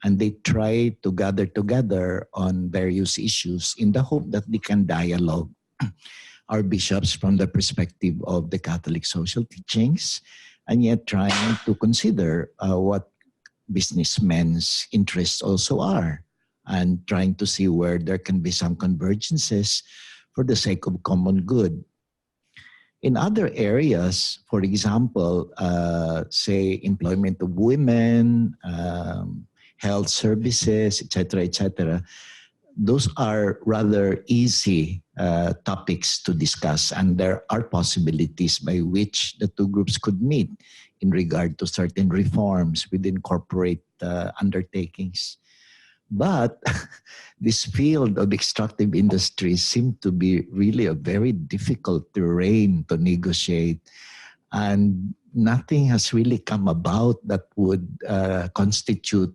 and they try to gather together on various issues in the hope that they can dialogue our bishops from the perspective of the Catholic social teachings, and yet trying to consider what businessmen's interests also are, and trying to see where there can be some convergences for the sake of common good. In other areas, for example, say employment of women, health services, etc., those are rather easy topics to discuss, and there are possibilities by which the two groups could meet in regard to certain reforms within corporate undertakings. But this field of extractive industries seemed to be really a very difficult terrain to negotiate, and nothing has really come about that would constitute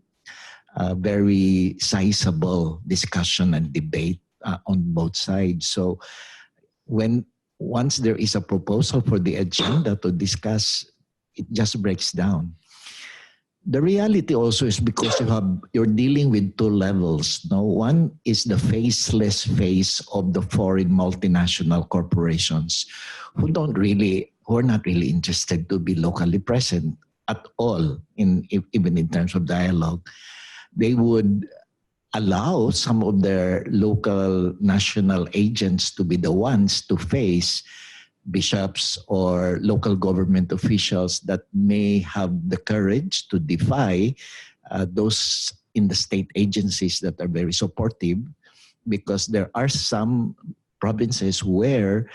a very sizable discussion and debate on both sides. So once there is a proposal for the agenda to discuss, it just breaks down. The reality also is because you're dealing with two levels. No, one is the faceless face of the foreign multinational corporations who are not really interested to be locally present at all, even in terms of dialogue. They would allow some of their local national agents to be the ones to face bishops or local government officials that may have the courage to defy those in the state agencies that are very supportive, because there are some provinces where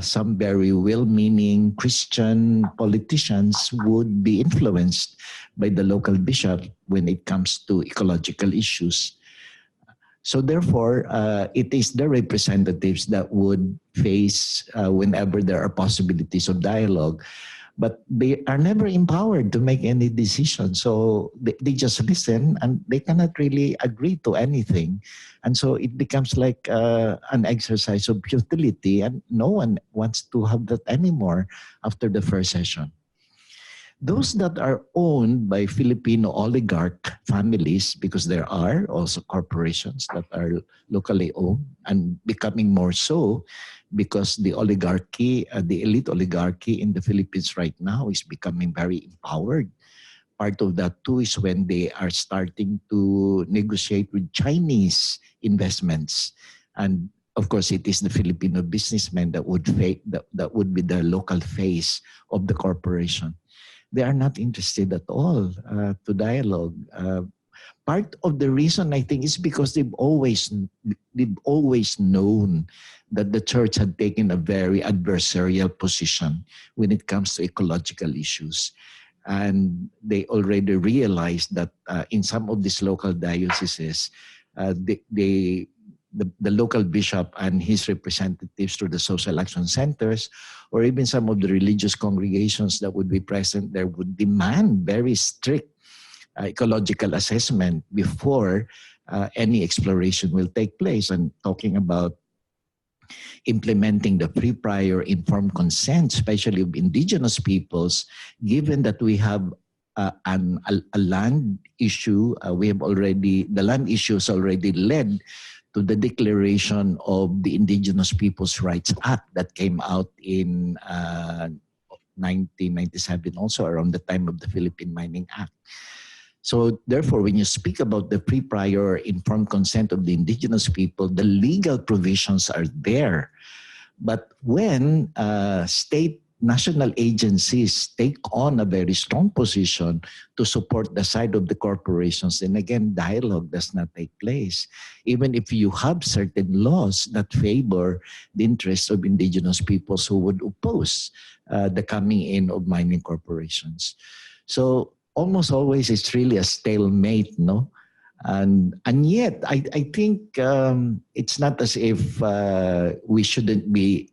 some very well-meaning Christian politicians would be influenced by the local bishop when it comes to ecological issues. So therefore, it is the representatives that would face whenever there are possibilities of dialogue. But they are never empowered to make any decision. So they just listen, and they cannot really agree to anything. And so it becomes like an exercise of futility, and no one wants to have that anymore after the first session. Those that are owned by Filipino oligarch families, because there are also corporations that are locally owned and becoming more so, because the oligarchy, the elite oligarchy in the Philippines right now is becoming very empowered. Part of that too is when they are starting to negotiate with Chinese investments. And of course, it is the Filipino businessmen that would be the local face of the corporation. They are not interested at all to dialogue. Part of the reason, I think, is because they've always known that the church had taken a very adversarial position when it comes to ecological issues. And they already realized that in some of these local dioceses, the local bishop and his representatives through the social action centers, or even some of the religious congregations that would be present there, would demand very strict ecological assessment before any exploration will take place. And talking about implementing the free, prior, informed consent, especially of indigenous peoples, given that we have a land issue, the land issue has already led to the declaration of the Indigenous Peoples' Rights Act that came out in 1997, also around the time of the Philippine Mining Act. So therefore, when you speak about the free, prior, informed consent of the indigenous people, the legal provisions are there. But when state national agencies take on a very strong position to support the side of the corporations, then again, dialogue does not take place. Even if you have certain laws that favor the interests of indigenous peoples who would oppose the coming in of mining corporations. So almost always it's really a stalemate, no? And yet, I think it's not as if we shouldn't be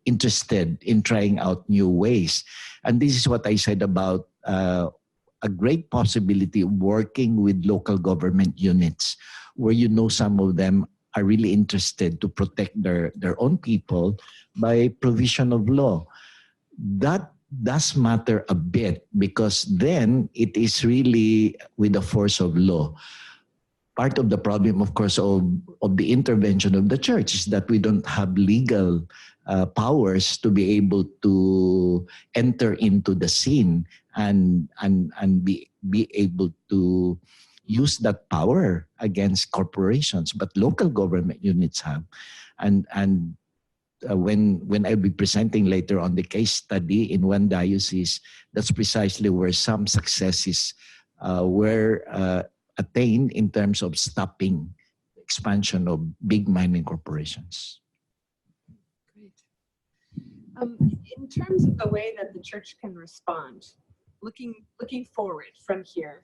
interested in trying out new ways. And this is what I said about a great possibility of working with local government units, where you know some of them are really interested to protect their own people by provision of law. That does matter a bit, because then it is really with the force of law. Part of the problem, of course, of the intervention of the church is that we don't have legal powers to be able to enter into the scene and be able to use that power against corporations. But local government units have. And when I'll be presenting later on the case study in one diocese, that's precisely where some successes were attained in terms of stopping expansion of big mining corporations. Great. In terms of the way that the church can respond, looking forward from here,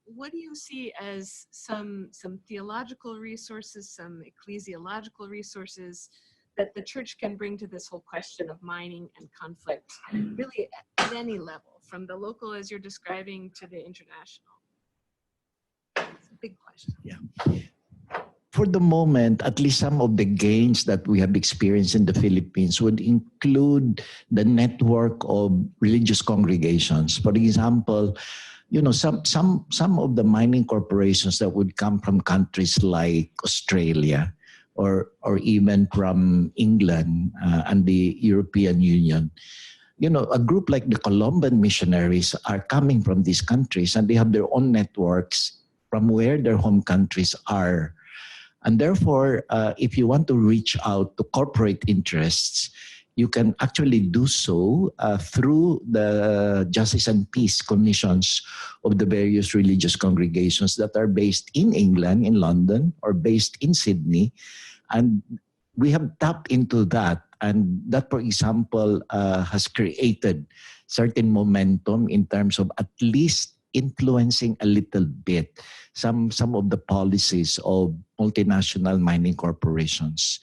what do you see as some theological resources, some ecclesiological resources that the church can bring to this whole question of mining and conflict, really at any level, from the local as you're describing to the international? It's a big question. Yeah. For the moment, at least some of the gains that we have experienced in the Philippines would include the network of religious congregations. For example, you know, some of the mining corporations that would come from countries like Australia or even from England and the European Union. You know, a group like the Colombian missionaries are coming from these countries, and they have their own networks from where their home countries are. And therefore, if you want to reach out to corporate interests, you can actually do so through the Justice and Peace Commissions of the various religious congregations that are based in England, in London, or based in Sydney. And we have tapped into that. And that, for example, has created certain momentum in terms of at least influencing a little bit some of the policies of multinational mining corporations.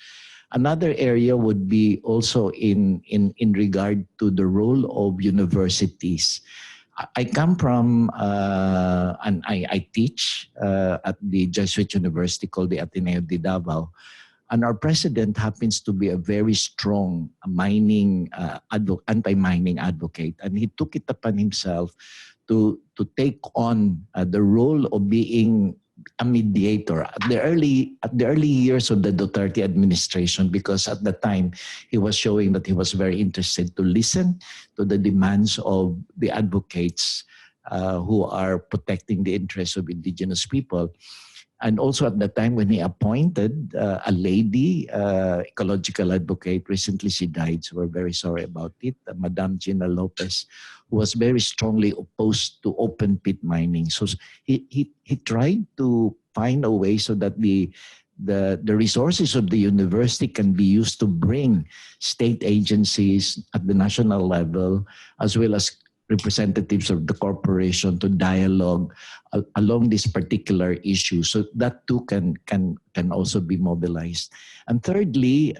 Another area would be also in regard to the role of universities. I come from, and I teach at the Jesuit University called the Ateneo de Davao. And our president happens to be a very strong mining, anti-mining advocate. And he took it upon himself to take on the role of being a mediator at the early years of the Duterte administration, because at the time he was showing that he was very interested to listen to the demands of the advocates who are protecting the interests of indigenous people. And also at the time when he appointed a lady, ecological advocate, recently she died, so we're very sorry about it, Madame Gina Lopez, who was very strongly opposed to open pit mining. So he tried to find a way so that the resources of the university can be used to bring state agencies at the national level, as well as representatives of the corporation, to dialogue along this particular issue, so that too can also be mobilized. And thirdly,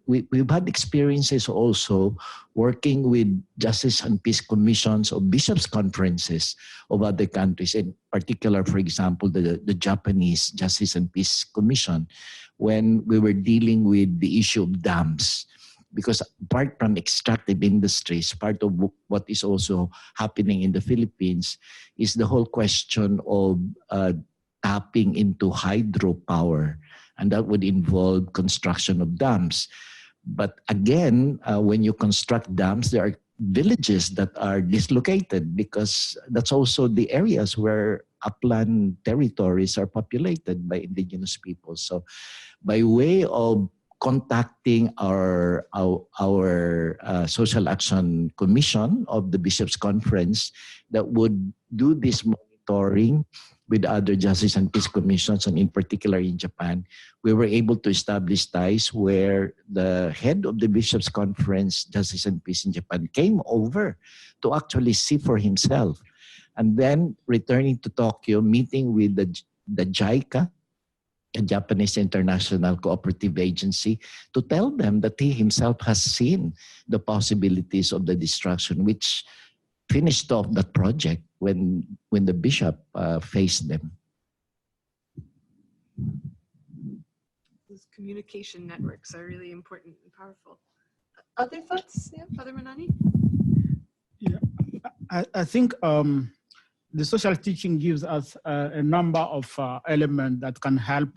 we've had experiences also working with Justice and Peace Commissions or bishops' conferences of other countries, in particular, for example, the Japanese Justice and Peace Commission, when we were dealing with the issue of dams. Because apart from extractive industries, part of what is also happening in the Philippines is the whole question of tapping into hydropower. And that would involve construction of dams. But again, when you construct dams, there villages that are dislocated, because that's also the areas where upland territories are populated by indigenous people. So by way of contacting our Social Action Commission of the Bishops' Conference that would do this monitoring with other Justice and Peace Commissions, and in particular in Japan, we were able to establish ties where the head of the Bishops' Conference, Justice and Peace in Japan, came over to actually see for himself. And then returning to Tokyo, meeting with the JICA, a Japanese International Cooperative Agency, to tell them that he himself has seen the possibilities of the destruction, which finished off that project when the bishop faced them. Those communication networks are really important and powerful. Other thoughts? Yeah, Father Manani? Yeah, I think the social teaching gives us a number of elements that can help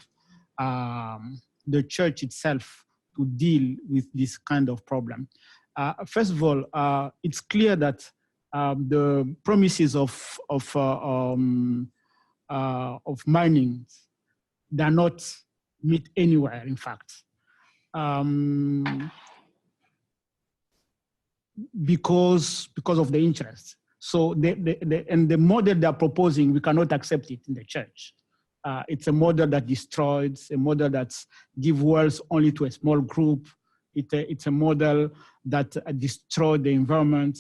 the church itself to deal with this kind of problem. First of all, it's clear that the promises of mining, they're not met anywhere, in fact. Because of the interest. So the model they're proposing, we cannot accept it in the church. It's a model that destroys, a model that gives wealth only to a small group. It's a model that destroys the environment.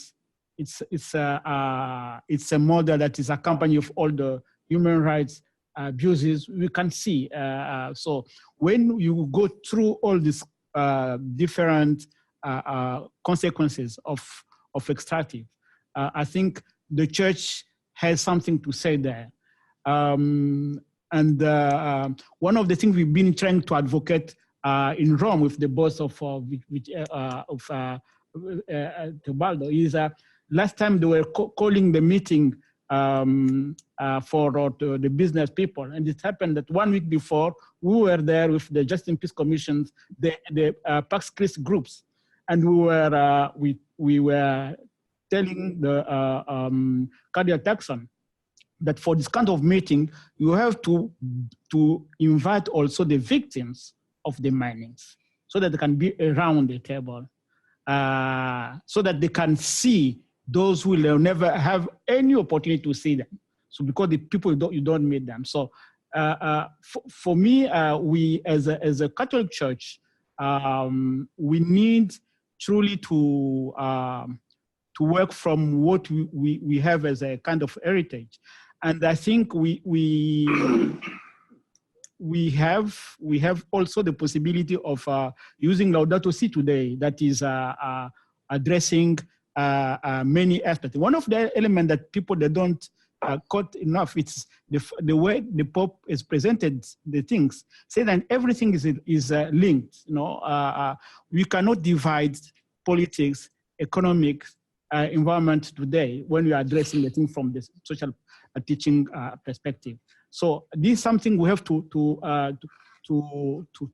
It's a model that is accompanied with all the human rights abuses we can see. So when you go through all these different consequences of extractive, I think the church has something to say there. And one of the things we've been trying to advocate in Rome with the boss of Teabolo is last time they were calling the meeting for the business people, and it happened that 1 week before we were there with the Justice and Peace Commissions, the Pax Christ groups, and we were telling the Cardiac Taxon that for this kind of meeting, you have to invite also the victims of the minings so that they can be around the table, so that they can see those who will never have any opportunity to see them. So because the people you don't meet them. So for me, we as a Catholic Church, we need truly to work from what we have as a kind of heritage. And I think we have also the possibility of using Laudato Si today, that is addressing many aspects. One of the elements that people they don't quote enough, it's the way the Pope has presented the things, say that everything is linked. You know, we cannot divide politics, economics, environment today when we are addressing the thing from the social teaching perspective. So this is something we have to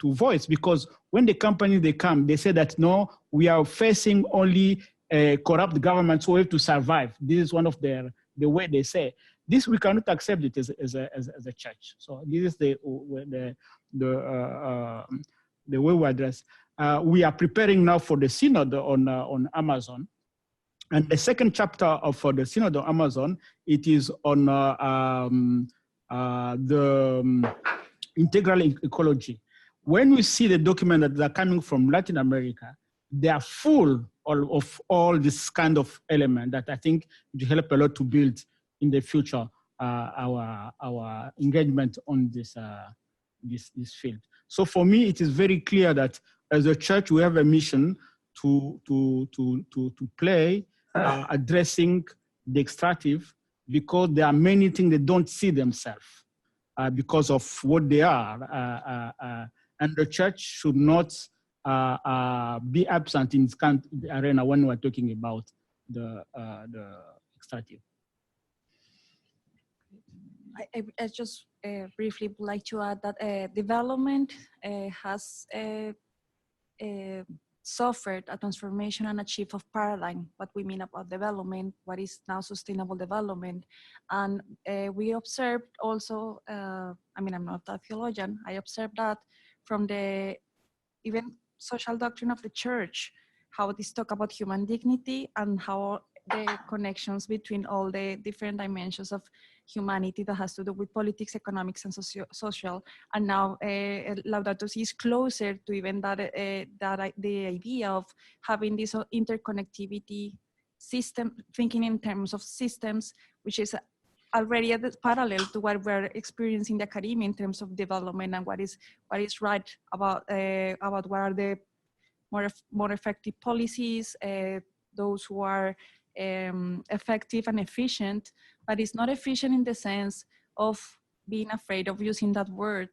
voice, because when the company they come, they say that no, we are facing only a corrupt government, so we have to survive. This is one of the way they say. This we cannot accept it as a church. So this is the way we address. We are preparing now for the synod on Amazon. And the second chapter for the Synod on Amazon, it is on the integral ecology. When we see the document that are coming from Latin America, they are full of all this kind of element that I think will help a lot to build in the future our engagement on this field. So for me, it is very clear that as a church, we have a mission to play addressing the extractive, because there are many things they don't see themselves because of what they are. And the church should not be absent in this kind of arena when we're talking about the extractive. I just briefly would like to add that development has suffered a transformation and a shift of paradigm, what we mean about development, what is now sustainable development. And we observed also, I mean, I'm not a theologian, I observed that from the even social doctrine of the church, how this talk about human dignity and how the connections between all the different dimensions of humanity that has to do with politics, economics, and social. And now Laudato Si is closer to even the idea of having this interconnectivity system, thinking in terms of systems, which is already at the parallel to what we're experiencing in the academia in terms of development and what is right about what are the more effective policies, those who are effective and efficient, but it's not efficient in the sense of being afraid of using that word,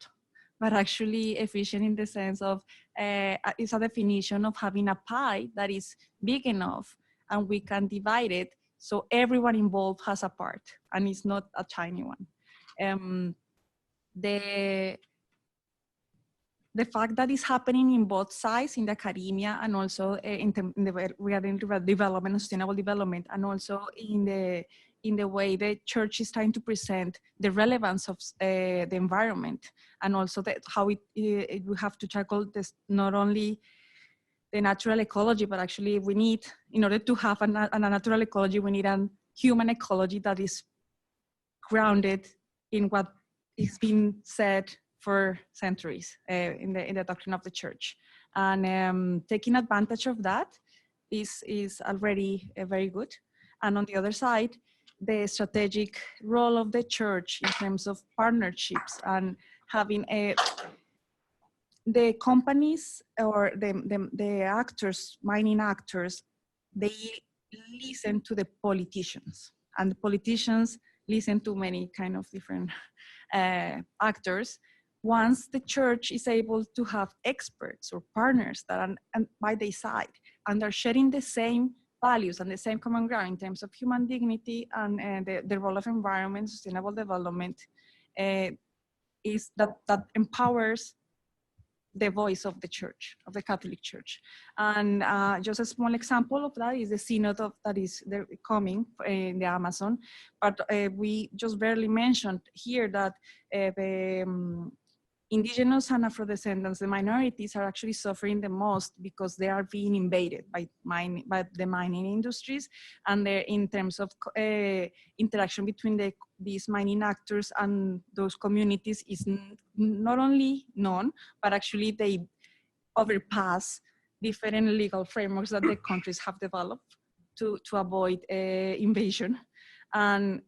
but actually efficient in the sense of it's a definition of having a pie that is big enough and we can divide it so everyone involved has a part and it's not a tiny one. The fact that it's happening in both sides, in the academia and also regarding development and sustainable development, and also in the way the church is trying to present the relevance of the environment, and also how we have to tackle this, not only the natural ecology, but actually we need, in order to have a natural ecology, we need a human ecology that is grounded in what is being said for centuries in the doctrine of the church. And taking advantage of that is already very good. And on the other side, the strategic role of the church in terms of partnerships and having the companies or the actors, mining actors, they listen to the politicians, and the politicians listen to many kind of different actors. Once the church is able to have experts or partners that are by their side and they're sharing the same values and the same common ground in terms of human dignity and the role of environment, sustainable development, is that empowers the voice of the church, of the Catholic Church. And just a small example of that is the synod that is coming in the Amazon. But we just barely mentioned here that the indigenous and Afro-descendants, the minorities, are actually suffering the most because they are being invaded by the mining industries, and they're in terms of interaction between these mining actors and those communities is not only known, but actually they overpass different legal frameworks that the countries have developed to avoid invasion. And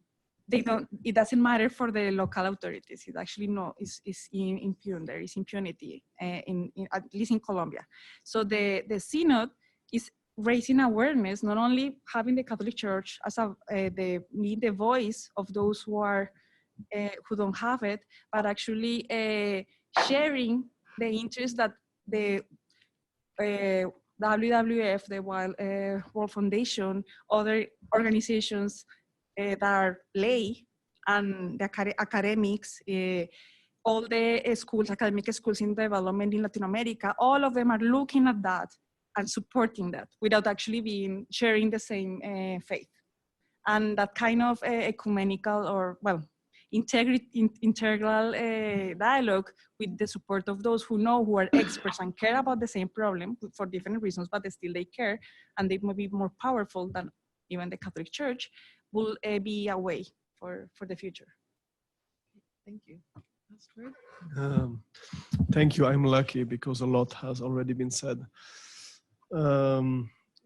it doesn't matter for the local authorities. It actually is impunity. There is impunity, at least in Colombia. So the synod is raising awareness, not only having the Catholic Church as the voice of those who don't have it, but actually sharing the interest that the WWF, the World Foundation, other organizations that are lay, and the academics, all the academic schools in development in Latin America, all of them are looking at that and supporting that without actually sharing the same faith. And that kind of ecumenical or, integral dialogue with the support of those who are experts and care about the same problem for different reasons, but still they care, and they may be more powerful than even the Catholic Church, will be a way for the future. Thank you. That's great. Thank you. I'm lucky because a lot has already been said.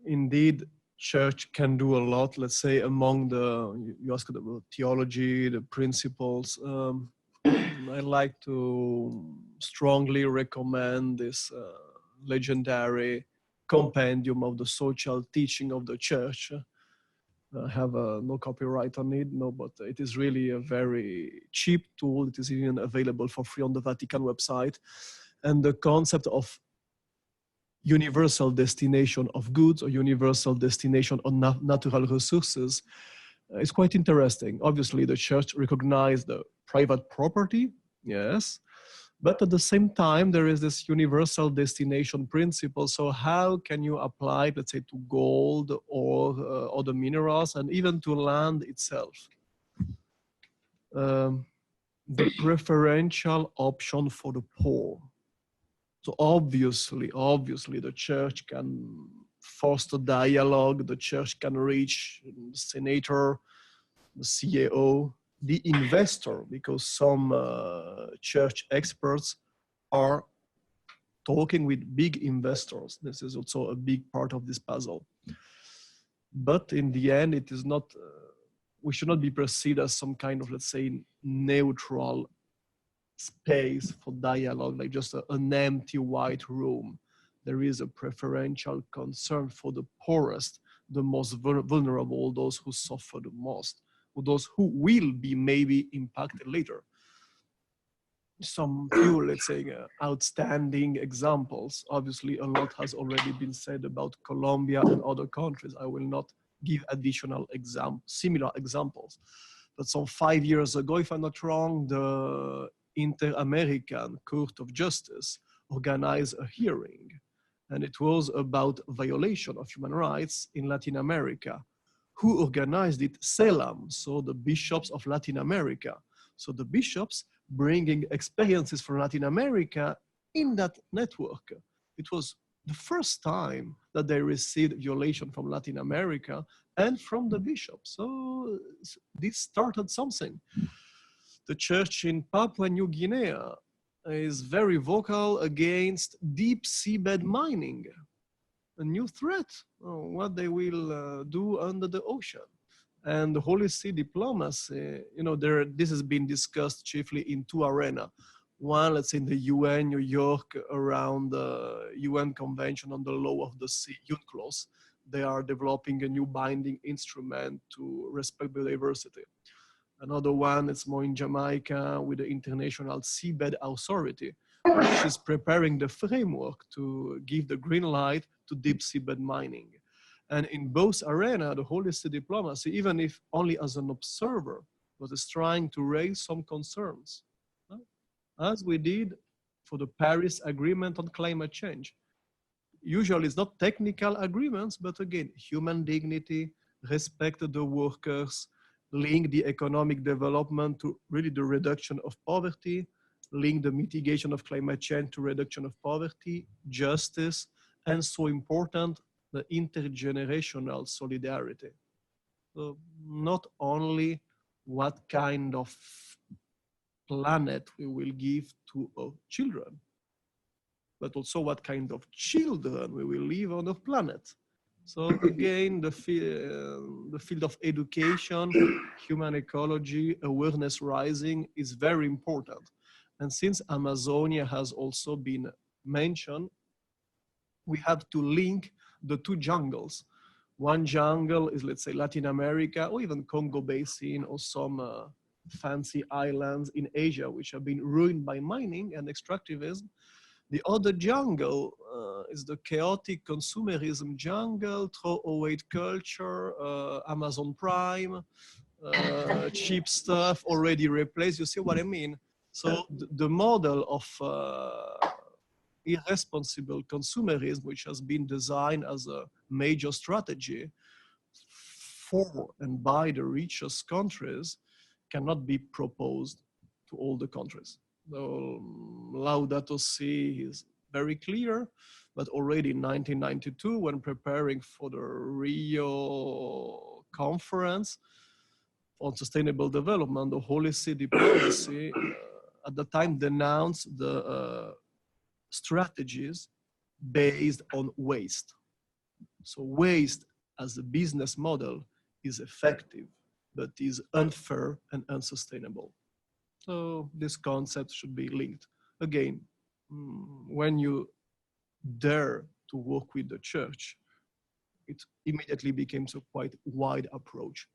Indeed, church can do a lot, let's say, among you asked about theology, the principles. I like to strongly recommend this legendary compendium of the social teaching of the church. I have no copyright on it, but it is really a very cheap tool. It is even available for free on the Vatican website. And the concept of universal destination of goods or universal destination on natural resources is quite interesting. Obviously, the church recognized the private property, yes, But at the same time, there is this universal destination principle. So how can you apply, let's say, to gold or other minerals and even to land itself? The preferential option for the poor. So obviously, the church can foster dialogue, the church can reach the senator, the CAO, the investor, because some church experts are talking with big investors. This is also a big part of this puzzle. But in the end, it is not, we should not be perceived as some kind of, let's say, neutral space for dialogue, like just an empty white room. There is a preferential concern for the poorest, the most vulnerable, those who suffer the most, or those who will be maybe impacted later. Some few, let's say, outstanding examples. Obviously, a lot has already been said about Colombia and other countries. I will not give additional similar examples. But some 5 years ago, if I'm not wrong, the Inter-American Court of Justice organized a hearing, and it was about violation of human rights in Latin America. Who organized it? CELAM, so the bishops of Latin America. So the bishops bringing experiences from Latin America in that network. It was the first time that they received violation from Latin America and from the bishops. So this started something. The church in Papua New Guinea is very vocal against deep seabed mining, a new threat, what they will do under the ocean. And the Holy See diplomacy, you know, this has been discussed chiefly in two arenas. One, let's say in the UN, New York, around the UN Convention on the Law of the Sea, UNCLOS. They are developing a new binding instrument to respect biodiversity. Another one is more in Jamaica with the International Seabed Authority, which is preparing the framework to give the green light to deep seabed mining. And in both arenas, the Holy See diplomacy, even if only as an observer, was trying to raise some concerns, as we did for the Paris Agreement on climate change. Usually it's not technical agreements, but again, human dignity, respect the workers, link the economic development to really the reduction of poverty, link the mitigation of climate change to reduction of poverty, justice, and so important, the intergenerational solidarity. So not only what kind of planet we will give to our children, but also what kind of children we will leave on the planet. So again, the field of education, human ecology, awareness rising is very important. And since Amazonia has also been mentioned, we have to link the two jungles. One jungle is, let's say, Latin America, or even Congo Basin, or some fancy islands in Asia, which have been ruined by mining and extractivism. The other jungle is the chaotic consumerism jungle, throw-away culture, Amazon Prime, cheap stuff already replaced. You see what I mean? So the model of irresponsible consumerism, which has been designed as a major strategy for and by the richest countries, cannot be proposed to all the countries. So Laudato Si is very clear, but already in 1992, when preparing for the Rio conference on sustainable development, the Holy See diplomacy at the time denounced the strategies based on waste. So waste as a business model is effective, but is unfair and unsustainable. So this concept should be linked. Again, when you dare to work with the church, it immediately becomes a quite wide approach.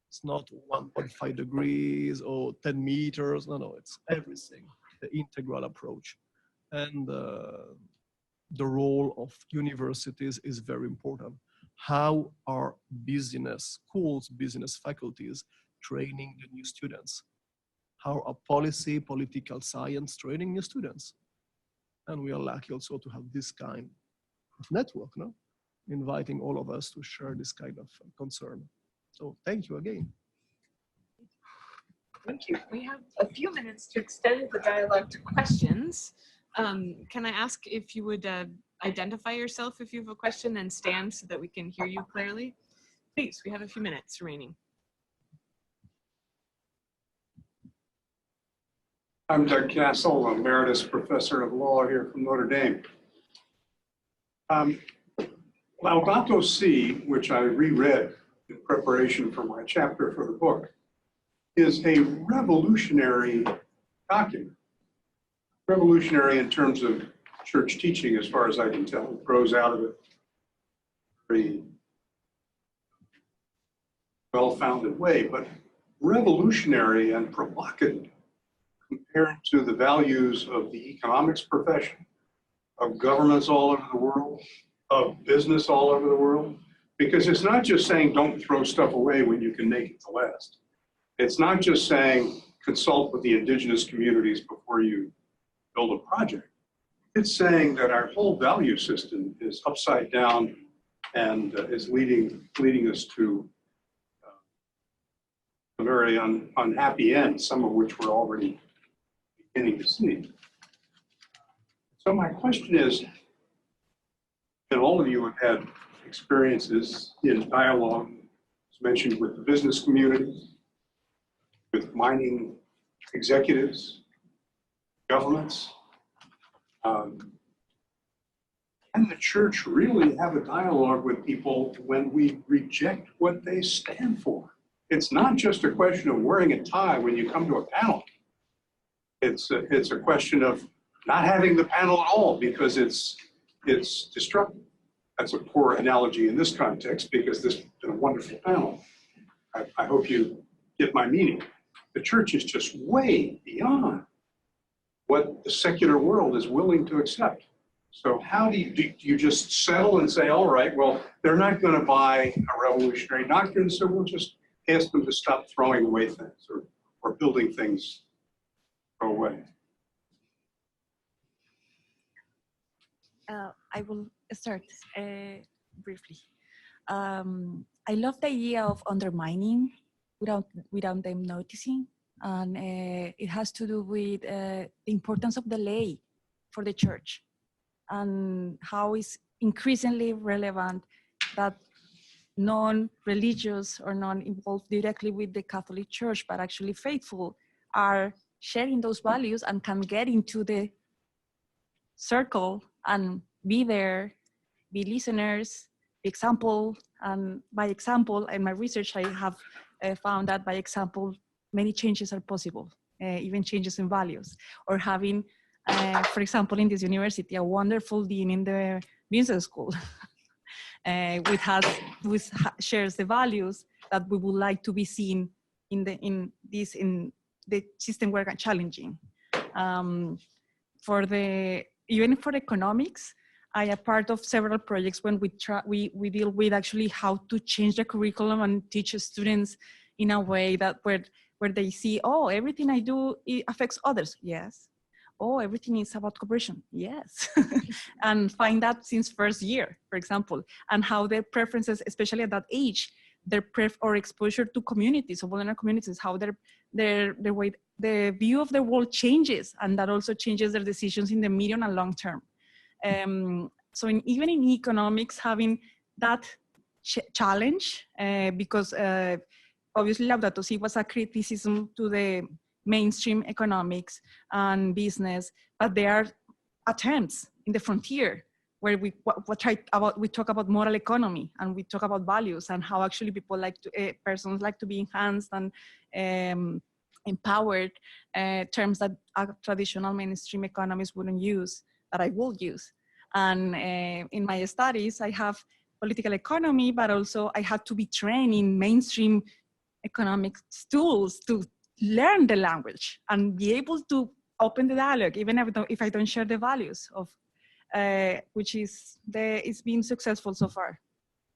It's not 1.5 degrees or 10 meters. No, it's everything, the integral approach. And the role of universities is very important. How are business schools, business faculties training the new students? our policy, political science training new students. And we are lucky also to have this kind of network, no? Inviting all of us to share this kind of concern. So thank you again. Thank you. We have a few minutes to extend the dialogue to questions. Can I ask if you would identify yourself if you have a question and stand so that we can hear you clearly? Please, we have a few minutes remaining. I'm Doug Castle, Emeritus Professor of Law here from Notre Dame. Laudato Si, which I reread in preparation for my chapter for the book, is a revolutionary document. Revolutionary in terms of church teaching, as far as I can tell. It grows out of a very well-founded way, but revolutionary and provocative compared to the values of the economics profession, of governments all over the world, of business all over the world. Because it's not just saying don't throw stuff away when you can make it to last. It's not just saying consult with the indigenous communities before you build a project. It's saying that our whole value system is upside down and is leading us to a very unhappy end, some of which we're already beginning to see. So my question is, and all of you have had experiences in dialogue, as mentioned, with the business community, with mining executives, governments. Can the church really have a dialogue with people when we reject what they stand for? It's not just a question of wearing a tie when you come to a panel. It's a question of not having the panel at all because it's destructive. That's a poor analogy in this context because this has been a wonderful panel. I hope you get my meaning. The church is just way beyond what the secular world is willing to accept. So how do you just settle and say, all right, well, they're not going to buy a revolutionary doctrine, so we'll just ask them to stop throwing away things or building things throw away. I will start briefly. I love the idea of undermining without them noticing. And it has to do with the importance of the lay for the church and how it's increasingly relevant that non-religious or non-involved directly with the Catholic Church, but actually faithful, are sharing those values and can get into the circle and be there, be listeners, be example. And by example, in my research, I have found that by example, many changes are possible, even changes in values. Or having, for example, in this university, a wonderful dean in the business school, which shares the values that we would like to be seen in the system we're challenging. Even for economics, I am part of several projects when we deal with actually how to change the curriculum and teach students in a way that where they see, oh, everything I do, it affects others. Yes. Oh, everything is about cooperation. Yes. And find that since first year, for example, and how their preferences, especially at that age, or exposure to communities, or vulnerable communities, how their way, the view of the world changes, and that also changes their decisions in the medium and long term. So even in economics, having that challenge, because obviously Laudato Si was a criticism to the mainstream economics and business, but there are attempts in the frontier where we talk about moral economy and we talk about values and how actually people persons like to be enhanced and empowered, terms that traditional mainstream economists wouldn't use, that I will use. And in my studies, I have political economy, but also I had to be trained in mainstream economic tools to learn the language and be able to open the dialogue, even if I don't share the values of, which is it's been successful so far.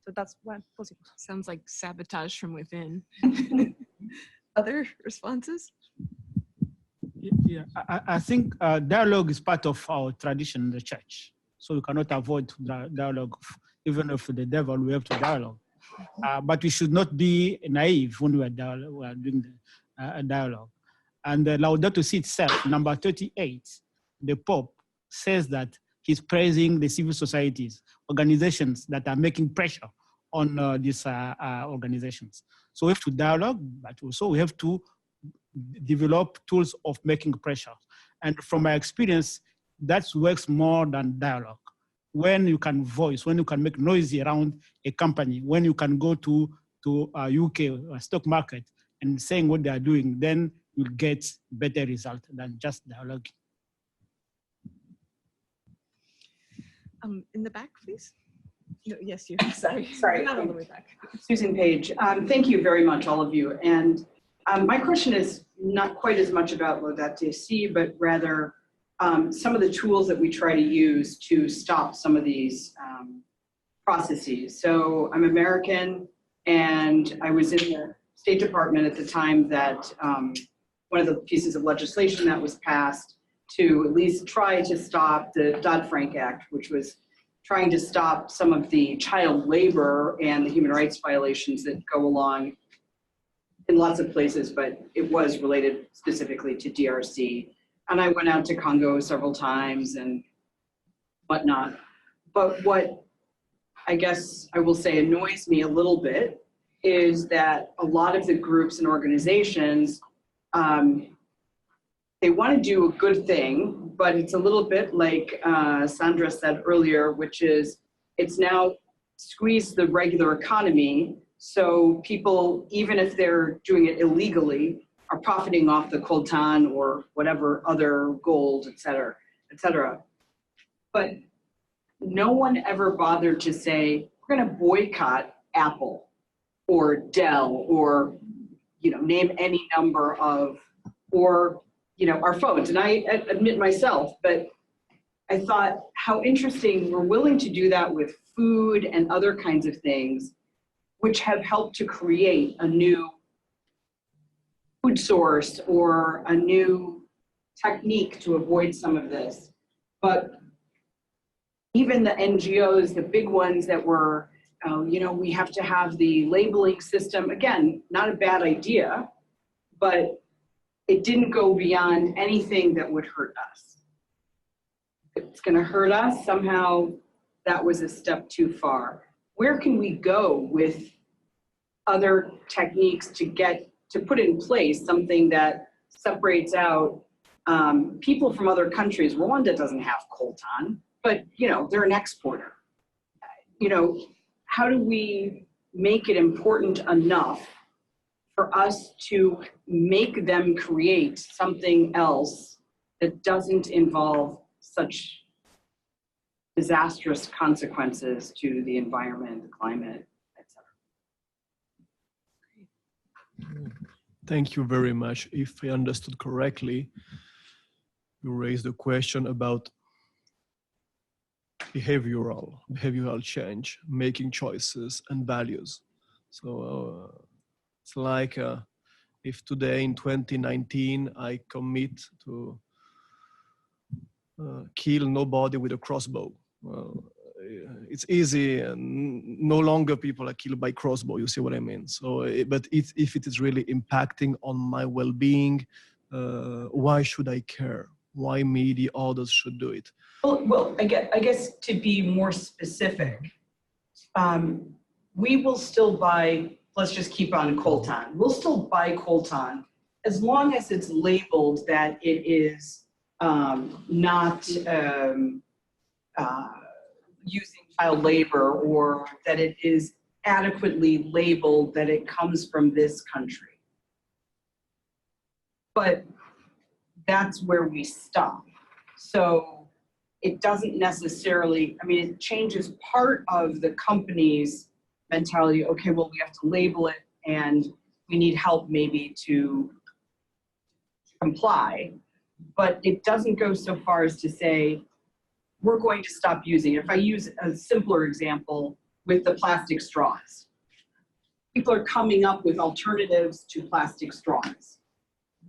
So that's one possible. Sounds like sabotage from within. Other responses? Yeah, I think dialogue is part of our tradition in the church. So we cannot avoid dialogue. Even if the devil, we have to dialogue. But we should not be naive when we are doing the dialogue. And the Laudato Si itself, number 38, the Pope says that he's praising the civil societies, organizations that are making pressure on these organizations. So we have to dialogue, but also we have to develop tools of making pressure. And from my experience, that works more than dialogue. When you can voice, when you can make noise around a company, when you can go to UK or stock market and saying what they are doing, then you'll get better result than just dialogue. In the back, please. No, yes, you. Sorry. Sorry. Not all the way back. Susan Page. Thank you very much, all of you. And my question is not quite as much about Laudato Si, but rather some of the tools that we try to use to stop some of these processes. So I'm American, and I was in the State Department at the time that one of the pieces of legislation that was passed to at least try to stop the Dodd-Frank Act, which was trying to stop some of the child labor and the human rights violations that go along in lots of places, but it was related specifically to DRC. And I went out to Congo several times and whatnot. But what I guess I will say annoys me a little bit is that a lot of the groups and organizations, they want to do a good thing, but it's a little bit like Sandra said earlier, which is it's now squeezed the regular economy. So people, even if they're doing it illegally, are profiting off the coltan or whatever other gold, et cetera, et cetera. But no one ever bothered to say, we're going to boycott Apple or Dell or, name any number of, or, our phones. And I admit myself, but I thought how interesting we're willing to do that with food and other kinds of things, which have helped to create a new food source or a new technique to avoid some of this. But even the NGOs, the big ones that were, we have to have the labeling system, again, not a bad idea, but it didn't go beyond anything that would hurt us. If it's gonna hurt us, somehow that was a step too far. Where can we go with other techniques to put in place something that separates out people from other countries? Rwanda doesn't have coltan, but they're an exporter. How do we make it important enough for us to make them create something else that doesn't involve such disastrous consequences to the environment, the climate, etc.? Thank you very much. If I understood correctly, you raised a question about behavioral change, making choices and values. So it's like if today in 2019 I commit to kill nobody with a crossbow. Well, it's easy, and no longer people are killed by crossbow. You see what I mean? So, but if it is really impacting on my well-being, why should I care? Why me? The others should do it. Well, I guess to be more specific, we will still buy. Let's just keep on coltan. We'll still buy coltan as long as it's labeled that it is not using child labor, or that it is adequately labeled that it comes from this country. But that's where we stop. So it doesn't necessarily, it changes part of the company's mentality. Okay, well, we have to label it and we need help maybe to comply, but it doesn't go so far as to say, we're going to stop using it. If I use a simpler example with the plastic straws, people are coming up with alternatives to plastic straws.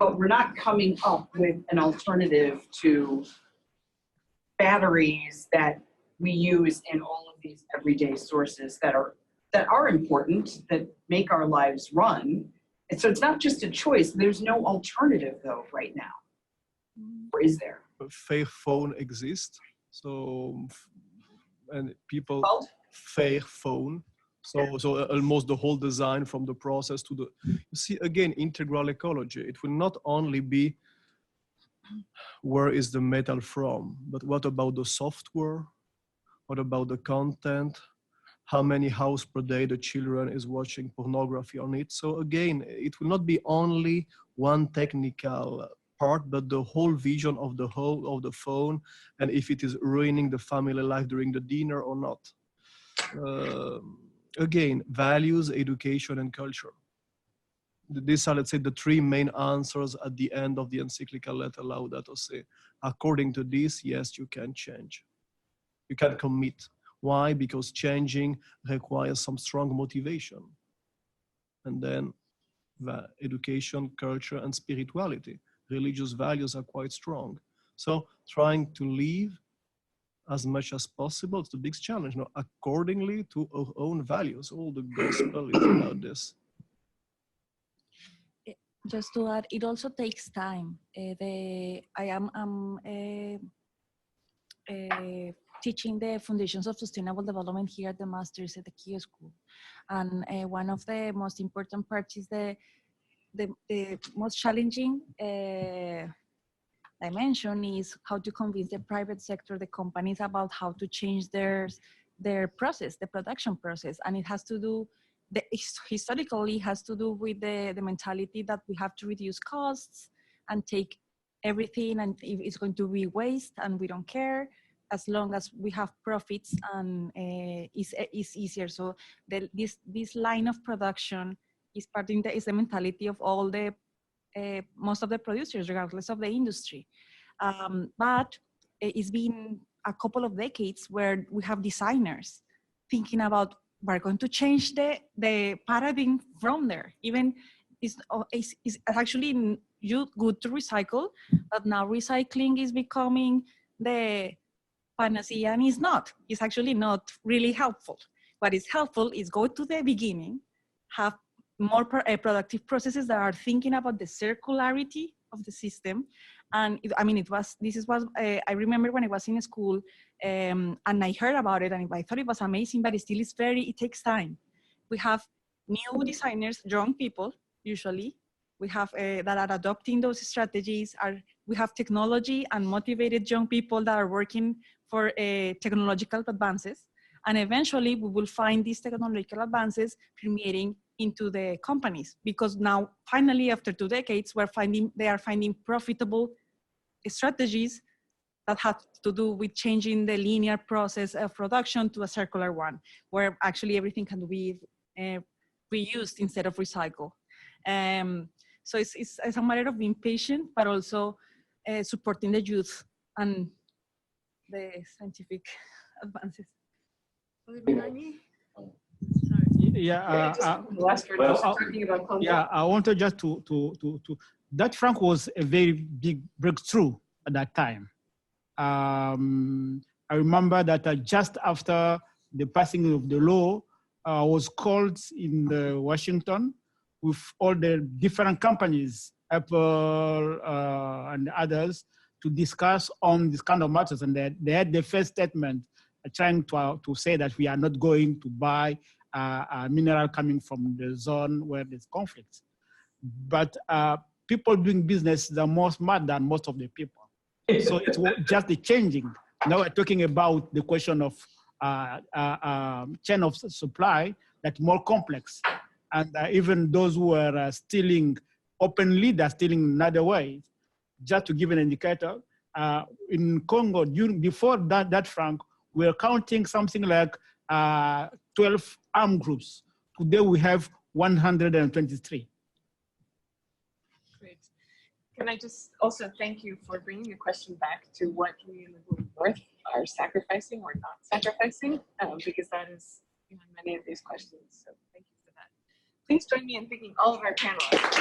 but we're not coming up with an alternative to batteries that we use in all of these everyday sources that are important, that make our lives run. And so it's not just a choice. There's no alternative though right now. Or is there? A fair phone exists. So, and people, Well, fair phone. So almost the whole design from the process to the, you see, again, integral ecology. It will not only be where is the metal from, but what about the software? What about the content? How many hours per day the children is watching pornography on it? So again, it will not be only one technical part, but the whole vision of the whole of the phone, and if it is ruining the family life during the dinner or not. Again, values, education, and culture. These are, let's say, the three main answers at the end of the encyclical letter Laudato Si. According to this, yes, you can change. You can commit. Why? Because changing requires some strong motivation. And then education, culture, and spirituality. Religious values are quite strong. So trying to live as much as possible, it's the big challenge, you know, accordingly to our own values. All the gospel is about this. Just to add, it also takes time. I am teaching the foundations of sustainable development here at the Masters at the Kio School. And one of the most important parts is the most challenging dimension is how to convince the private sector, the companies, about how to change their process, the production process. And it has to do, historically has to do with the mentality that we have to reduce costs and take everything, and if it's going to be waste and we don't care, as long as we have profits, and it's easier. So this line of production is is the mentality of all the most of the producers, regardless of the industry. But it's been a couple of decades where we have designers thinking about, we're going to change the paradigm from there. Even it's actually good to recycle, but now recycling is becoming the panacea, and it's actually not really helpful. What is helpful is go to the beginning, have more productive processes that are thinking about the circularity of the system. And I remember when I was in school and I heard about it and I thought it was amazing, but it takes time. We have new designers, young people, usually. We have that are adopting those strategies. We have technology and motivated young people that are working for technological advances. And eventually we will find these technological advances permeating into the companies, because now finally after 2 decades they are finding profitable strategies that have to do with changing the linear process of production to a circular one, where actually everything can be reused instead of recycled. So it's a matter of being patient, but also supporting the youth and the scientific advances. Yeah, I wanted just to that Frank was a very big breakthrough at that time. I remember that just after the passing of the law, I was called in Washington with all the different companies, Apple and others, to discuss on this kind of matters. And they had the first statement trying to say that we are not going to buy a mineral coming from the zone where there's conflict. But people doing business are more smart than most of the people. So it was just the changing. Now we're talking about the question of chain of supply that's more complex. And even those who are stealing openly, they're stealing another way. Just to give an indicator, in Congo, before that, Frank, we were counting something like 12 armed groups. Today we have 123. Great. Can I just also thank you for bringing the question back to what we in the global north are sacrificing or not sacrificing, because that is behind many of these questions. So thank you for that. Please join me in thanking all of our panelists.